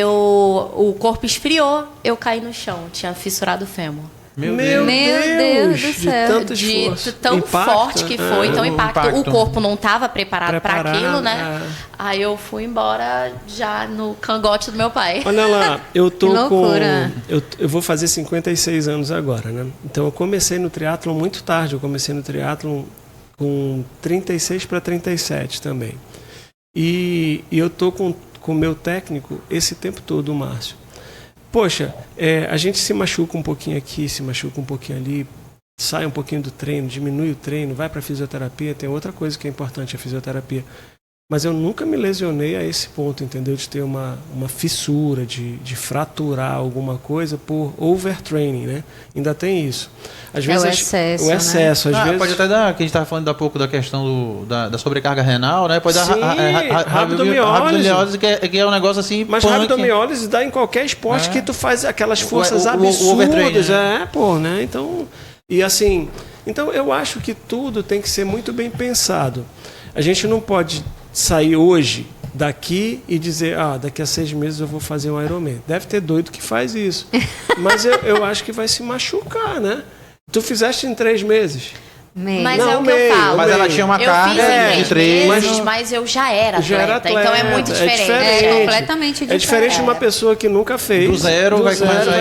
o corpo esfriou, eu caí no chão. Tinha fissurado o fêmur. Meu Deus do céu. De tão impacto, forte que foi, tão impacto. O corpo não estava preparado para aquilo, né? Aí eu fui embora já no cangote do meu pai. Olha lá, eu tô que loucura. Eu vou fazer 56 anos agora, né? Então eu comecei no triatlon muito tarde. Eu comecei no triatlon com 36 para 37 também. E eu tô com o meu técnico esse tempo todo, o Márcio. Poxa, a gente se machuca um pouquinho aqui, se machuca um pouquinho ali, sai um pouquinho do treino, diminui o treino, vai para a fisioterapia. Tem outra coisa que é importante, a fisioterapia. Mas eu nunca me lesionei a esse ponto, entendeu? De ter uma fissura, de fraturar alguma coisa por overtraining, né? Ainda tem isso. Às vezes, o excesso, o excesso, né? às vezes... Pode até dar, que a gente estava falando há pouco da questão da sobrecarga renal, né? Pode dar rabdomiólise, que é um negócio assim... Mas rabdomiólise dá em qualquer esporte que tu faz aquelas forças O absurdas. Né? Então, e assim... Então, eu acho que tudo tem que ser muito bem pensado. A gente não pode sair hoje daqui e dizer, daqui a 6 meses eu vou fazer um Ironman. Deve ter doido que faz isso. Mas eu acho que vai se machucar, né? Tu fizeste em 3 meses. Mas não, é o que eu falo. Mas ela tinha uma carga de 3 meses, mas eu já era atleta. Então é muito diferente. É completamente diferente. É diferente de uma pessoa que nunca fez. Do zero vai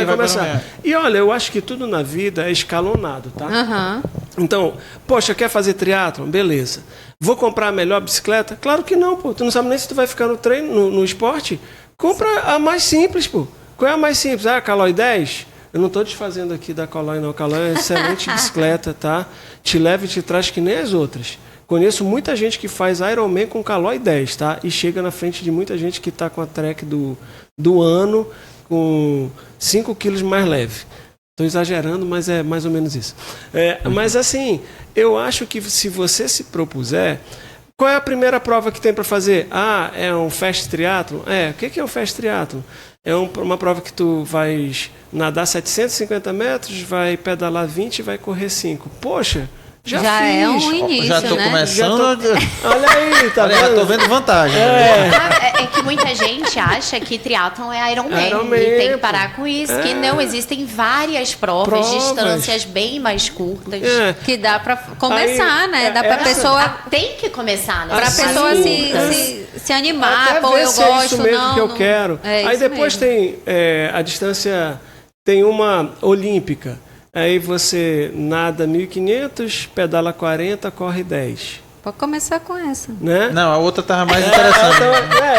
começar. E olha, eu acho que tudo na vida é escalonado, tá? Uhum. Então, poxa, quer fazer triatlon? Beleza. Vou comprar a melhor bicicleta? Claro que não, pô. Tu não sabe nem se tu vai ficar no treino, no esporte. Compra a mais simples, pô. Qual é a mais simples? A Caloi 10? Eu não estou desfazendo aqui da Caloi, não. A Caloi é uma excelente bicicleta, tá? Te leva e te traz que nem as outras. Conheço muita gente que faz Ironman com Caloi 10, tá? E chega na frente de muita gente que está com a Trek do ano com 5 quilos mais leve. Estou exagerando, mas é mais ou menos isso. Mas assim, eu acho que se você se propuser... Qual é a primeira prova que tem para fazer? É um fast triathlon? O que é um fast triathlon? É uma prova que tu vai nadar 750 metros, vai pedalar 20 e vai correr 5. Poxa, já fiz. É um início, já tô começando. Olha aí, tá vendo? Já tô vendo vantagem. É que muita gente acha que triatlon é Ironman. E tem que parar com isso, que não existem várias provas de distâncias bem mais curtas. Que dá pra começar, aí, né? Dá pra pessoa... Tem que começar, né? Pra pessoa se animar, pô, eu gosto, é isso mesmo não, que eu quero. Aí depois tem a distância, tem uma olímpica. Aí você nada 1.500, pedala 40, corre 10. Pode começar com essa. Né? Não, a outra tava mais interessante.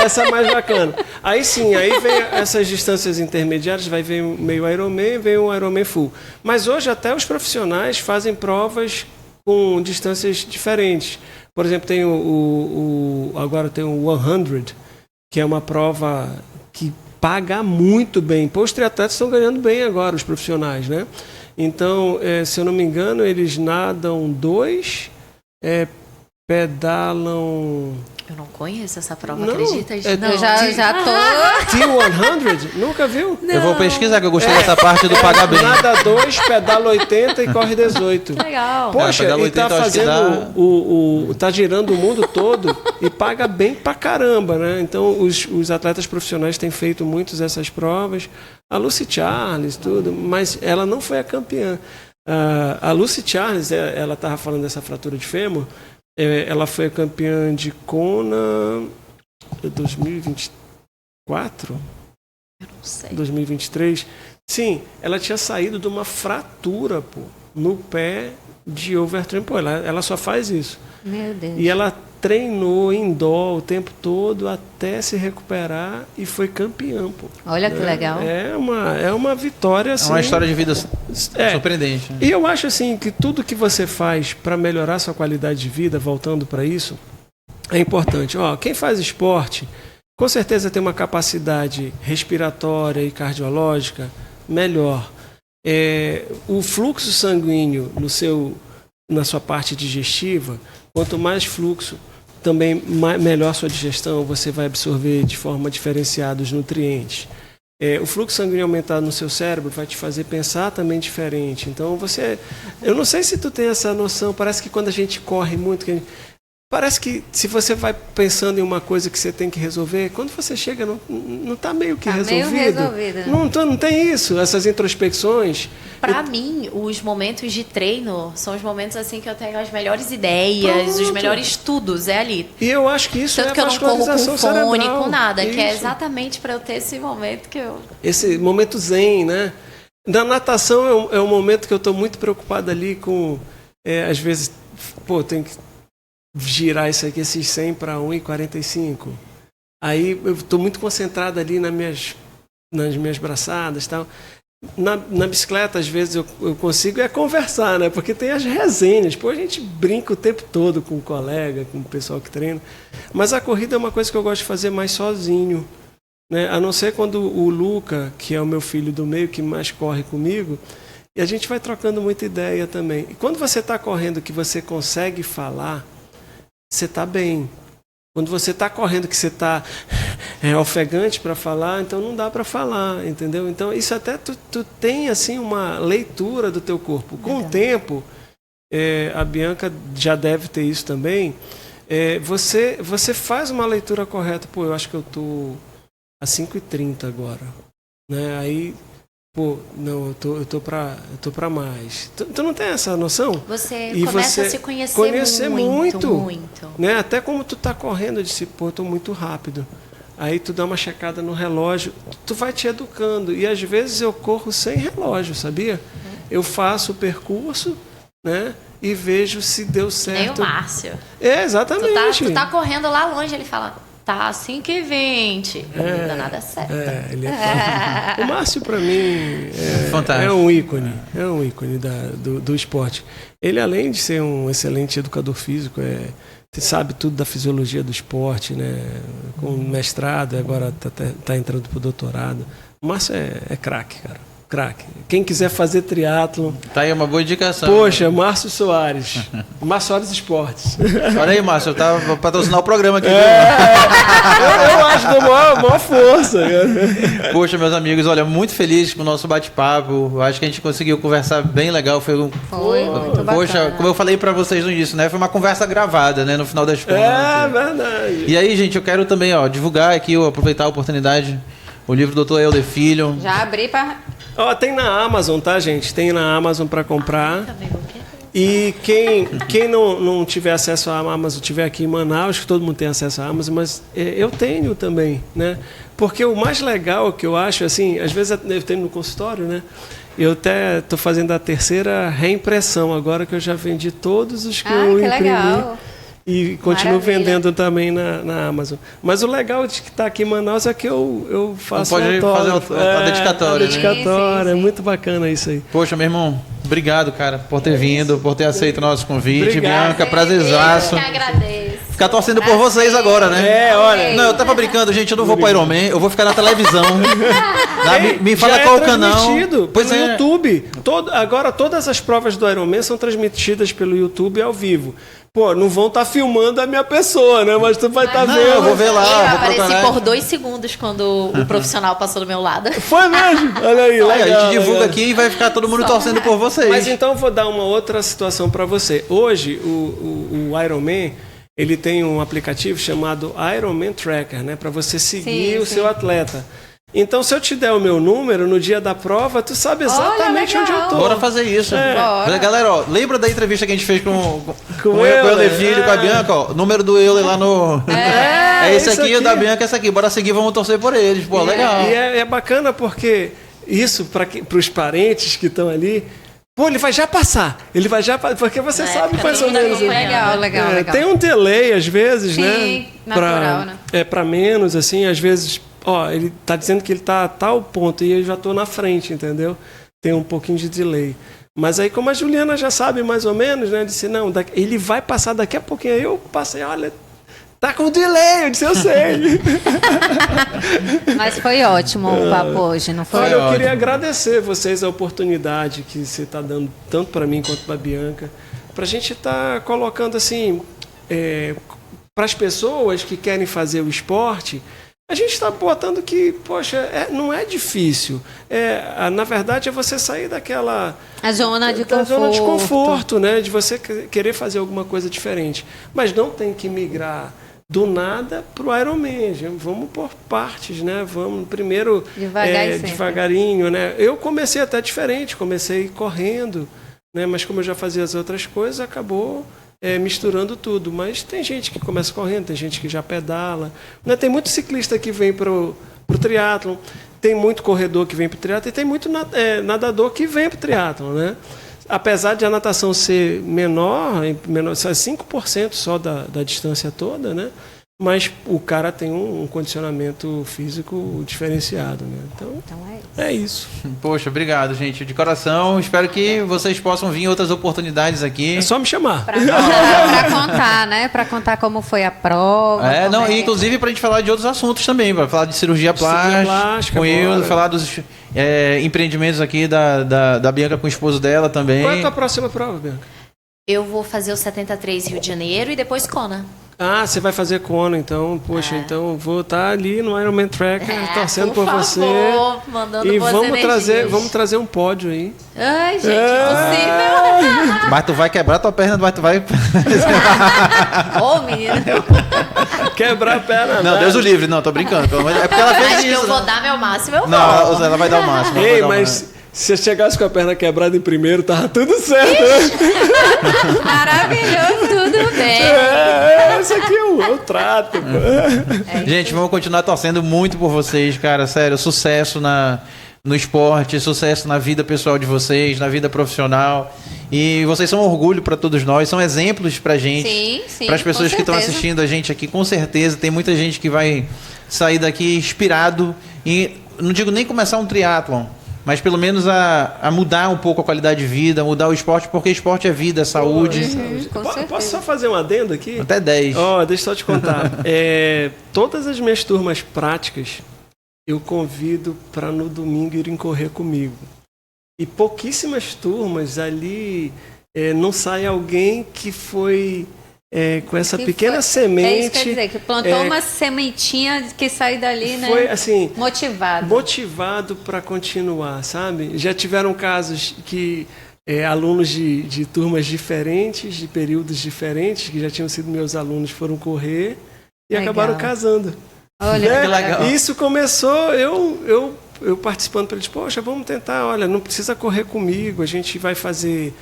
Essa é mais bacana. Aí sim, aí vem essas distâncias intermediárias, vai vir meio Ironman, vem um Ironman full. Mas hoje até os profissionais fazem provas com distâncias diferentes. Por exemplo, tem agora tem o 100, que é uma prova que paga muito bem. Pô, os triatletas estão ganhando bem agora, os profissionais, né? Então, se eu não me engano, eles nadam 2, pedalam... Eu não conheço essa prova, Não, acredita? Não. Eu já tô... T100? Nunca viu? Eu vou pesquisar, que eu gostei dessa parte do pagar bem. Nada 2, pedala 80 e corre 18. Legal. Poxa, pedala e tá 80 eu acho que fazendo tá girando o mundo todo e paga bem pra caramba, né? Então os atletas profissionais têm feito muitas dessas provas. A Lucy Charles, tudo, mas ela não foi a campeã. A Lucy Charles, ela estava falando dessa fratura de fêmur, ela foi a campeã de Kona 2024? Eu não sei. 2023. Sim, ela tinha saído de uma fratura, pô, no pé de overtrain. Pô, ela só faz isso. Meu Deus. E ela treinou indoor o tempo todo até se recuperar e foi campeã, pô. Olha que legal. É uma vitória, assim. É uma história de vida surpreendente. Né? E eu acho, assim, que tudo que você faz para melhorar sua qualidade de vida, voltando para isso, é importante. Ó, quem faz esporte, com certeza tem uma capacidade respiratória e cardiológica melhor. O fluxo sanguíneo na sua parte digestiva, quanto mais fluxo, também melhor sua digestão, você vai absorver de forma diferenciada os nutrientes. O fluxo sanguíneo aumentado no seu cérebro vai te fazer pensar também diferente. Então eu não sei se tu tem essa noção, parece que quando a gente corre muito, parece que se você vai pensando em uma coisa que você tem que resolver, quando você chega não está meio que resolvido. Meio resolvido, né? Não tem isso, essas introspecções. Pra mim, os momentos de treino são os momentos assim que eu tenho as melhores ideias, os melhores estudos, é ali. E eu acho que isso Tanto é que eu não corro com vascularização fone, cerebral. com nada, que é Isso. exatamente para eu ter esse momento que eu... Esse momento zen, né? Na natação é um momento que eu estou muito preocupado ali com... às vezes, pô, tem que girar isso aqui, esses 100 para 1,45. Aí eu estou muito concentrado ali nas minhas braçadas e tal. Na bicicleta, às vezes, eu consigo conversar, né? Porque tem as resenhas. Pô, a gente brinca o tempo todo com o colega, com o pessoal que treina. Mas a corrida é uma coisa que eu gosto de fazer mais sozinho, né? A não ser quando o Luca, que é o meu filho do meio, que mais corre comigo, e a gente vai trocando muita ideia também. E quando você está correndo que você consegue falar, você está bem. Quando você está correndo que você está ofegante para falar, então não dá para falar, entendeu? Então isso até tu tem assim uma leitura do teu corpo. Com o tempo, a Bianca já deve ter isso também, você faz uma leitura correta. Pô, eu acho que eu tô a 5h30 agora, né? Aí, pô, não, eu tô pra mais. Tu não tem essa noção? Você E começa você a se conhecer muito. Né? Até como tu tá correndo, eu disse, pô, eu tô muito rápido. Aí tu dá uma checada no relógio, tu vai te educando. E às vezes eu corro sem relógio, sabia? Eu faço o percurso, né? E vejo se deu certo. Nem o Márcio. Exatamente. Tu tá correndo lá longe, ele fala, tá 5h20. Não dá nada certo. Ele o Márcio, para mim, Fantástico. é um ícone. É um ícone do esporte. Ele, além de ser um excelente educador físico, sabe tudo da fisiologia do esporte, né? Com mestrado, agora tá entrando pro doutorado. O Márcio é craque, cara. Craque. Quem quiser fazer triatlon... Tá aí uma boa indicação. Poxa, Márcio Soares. Márcio Soares Esportes. Olha aí, Márcio, eu tava patrocinar o programa aqui. Eu acho da maior força. Poxa, meus amigos, olha, muito feliz com o nosso bate-papo. Eu acho que a gente conseguiu conversar bem legal. Foi muito Poxa, como eu falei pra vocês no início, né? Foi uma conversa gravada, né? No final das contas. É verdade. E aí, gente, eu quero também, divulgar aqui, aproveitar a oportunidade, o livro do Dr. Helder Filho. já abri para... Tem na Amazon, tá, gente? Tem na Amazon para comprar. Também vou querer. E quem não tiver acesso à Amazon, tiver aqui em Manaus, que todo mundo tem acesso à Amazon, mas eu tenho também, né? Porque o mais legal que eu acho, assim, às vezes eu tenho no consultório, né? Eu até estou fazendo a 3ª reimpressão agora, que eu já vendi todos os que eu imprimi. Legal. E continuo Maravilha. vendendo também na Amazon. Mas o legal de que está aqui em Manaus é que eu faço pode autógrafo. fazer a dedicatória, a dedicatória. Sim. É muito bacana isso aí. Poxa, meu irmão, obrigado, cara, por ter vindo, por ter aceito o nosso convite. Obrigado. Bianca, prazerzaço. Eu que agradeço. ficar torcendo por vocês agora, né? Olha. Não, eu tava brincando, gente, eu não vou pro Iron Man, eu vou ficar na televisão. Me fala qual o canal. Pois pelo YouTube. Agora todas as provas do Iron Man são transmitidas pelo YouTube ao vivo. Pô, não vão estar filmando a minha pessoa, né? Mas tu vai estar vendo. Eu vou ver lá. Eu apareci por 2 segundos quando o profissional passou do meu lado. Foi mesmo? Olha aí, legal. A gente divulga aqui e vai ficar todo mundo torcendo por vocês. Mas então eu vou dar uma outra situação para você. Hoje, o Iron Man, ele tem um aplicativo chamado Iron Man Tracker, né? Para você seguir o seu atleta. Então, se eu te der o meu número no dia da prova, tu sabe exatamente onde eu tô. Bora fazer isso. Bora. Galera, ó, lembra da entrevista que a gente fez com o Euler Filho, com a Bianca? Ó, número do Euler lá no... É esse aqui, o da Bianca é esse aqui. Bora seguir, vamos torcer por eles. Pô, legal. E é bacana porque isso, para os parentes que estão ali... Pô, ele vai já passar. Porque você sabe mais ou menos. Legal. Tem um delay, às vezes, Sim, né? natural, né? Para menos, assim, às vezes... Ó, ele tá dizendo que ele tá a tal ponto e eu já tô na frente, entendeu? Tem um pouquinho de delay. Mas aí, como a Juliana já sabe mais ou menos, né? Disse, não, ele vai passar daqui a pouquinho. Aí eu passei, olha, tá com delay. Eu disse, eu sei. Mas foi ótimo o papo hoje, não foi? Olha, eu queria agradecer vocês a oportunidade que você está dando, tanto para mim quanto para a Bianca, para a gente estar colocando assim, para as pessoas que querem fazer o esporte, a gente está botando que, poxa, não é difícil. Na verdade, é você sair daquela... A zona de conforto. Zona de conforto, né? De você querer fazer alguma coisa diferente. Mas não tem que migrar do nada para o Ironman. Vamos por partes, né? Vamos primeiro devagarinho, né? Eu comecei até diferente, comecei correndo, né? Mas como eu já fazia as outras coisas, acabou misturando tudo. Mas tem gente que começa correndo, tem gente que já pedala, né? Tem muito ciclista que vem para o triatlon, tem muito corredor que vem para o triatlon e tem muito nadador que vem para o triatlon, né? Apesar de a natação ser menor 5% só da distância toda, né? Mas o cara tem um condicionamento físico diferenciado, né? Então é isso. Poxa, obrigado, gente. De coração, espero que vocês possam vir em outras oportunidades aqui. É só me chamar. Pra contar, né? Pra contar como foi a prova. Inclusive pra gente falar de outros assuntos também. Pra falar de cirurgia plástica com eu, falar dos empreendimentos aqui da Bianca com o esposo dela também. Qual é a tua próxima prova, Bianca? Eu vou fazer o 73 Rio de Janeiro e depois Kona. Ah, você vai fazer Kona, então. Poxa, então eu vou estar ali no Ironman Tracker, torcendo por você. Mandando e boas vamos trazer um pódio aí. Ai, gente, impossível. Mas tu vai quebrar tua perna, mas tu vai... Ô, menino. Quebrar a perna. Não, Deus o livre. Não, tô brincando. É porque ela fez Acho isso. que eu vou dar meu máximo, eu vou. Não, ela vai dar o máximo. Ei, mas... Se eu chegasse com a perna quebrada em primeiro, tava tudo certo. Maravilhoso, tudo bem. Esse aqui eu trato. Gente, vamos continuar torcendo muito por vocês, cara. Sério, sucesso no esporte, sucesso na vida pessoal de vocês, na vida profissional. E vocês são um orgulho para todos nós, são exemplos pra gente. Sim, para as pessoas que estão assistindo a gente aqui, com certeza. Tem muita gente que vai sair daqui inspirado. E não digo nem começar um triatlon, mas pelo menos a mudar um pouco a qualidade de vida, mudar o esporte, porque esporte é vida, é saúde. Posso só fazer um adendo aqui? Até 10. Deixa eu só te contar. Todas as minhas turmas práticas, eu convido para no domingo irem correr comigo. E pouquíssimas turmas ali não sai alguém que foi... com essa pequena semente. É isso que quer dizer, que plantou uma sementinha que saiu dali, né? Foi assim. Motivado para continuar, sabe? Já tiveram casos que alunos de turmas diferentes, de períodos diferentes, que já tinham sido meus alunos, foram correr e acabaram casando. Olha, que legal. Isso começou, eu participando para eles, poxa, vamos tentar, olha, não precisa correr comigo, a gente vai fazer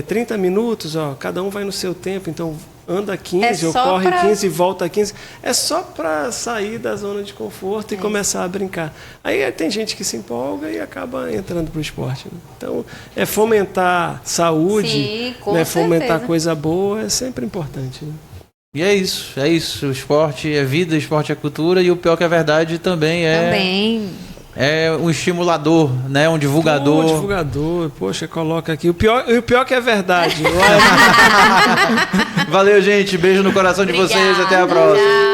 30 minutos, cada um vai no seu tempo, então anda 15, ou corre 15 e volta 15. É só para sair da zona de conforto e começar a brincar. Aí tem gente que se empolga e acaba entrando para o esporte. Né? Então, fomentar saúde, sim, fomentar coisa boa, é sempre importante. Né? E é isso. O esporte é vida, o esporte é cultura, e o pior que é verdade também é um estimulador, né? Um divulgador. Divulgador, poxa, coloca aqui. O pior que é verdade. Valeu, gente. Beijo no coração de vocês. Até a próxima. Tchau.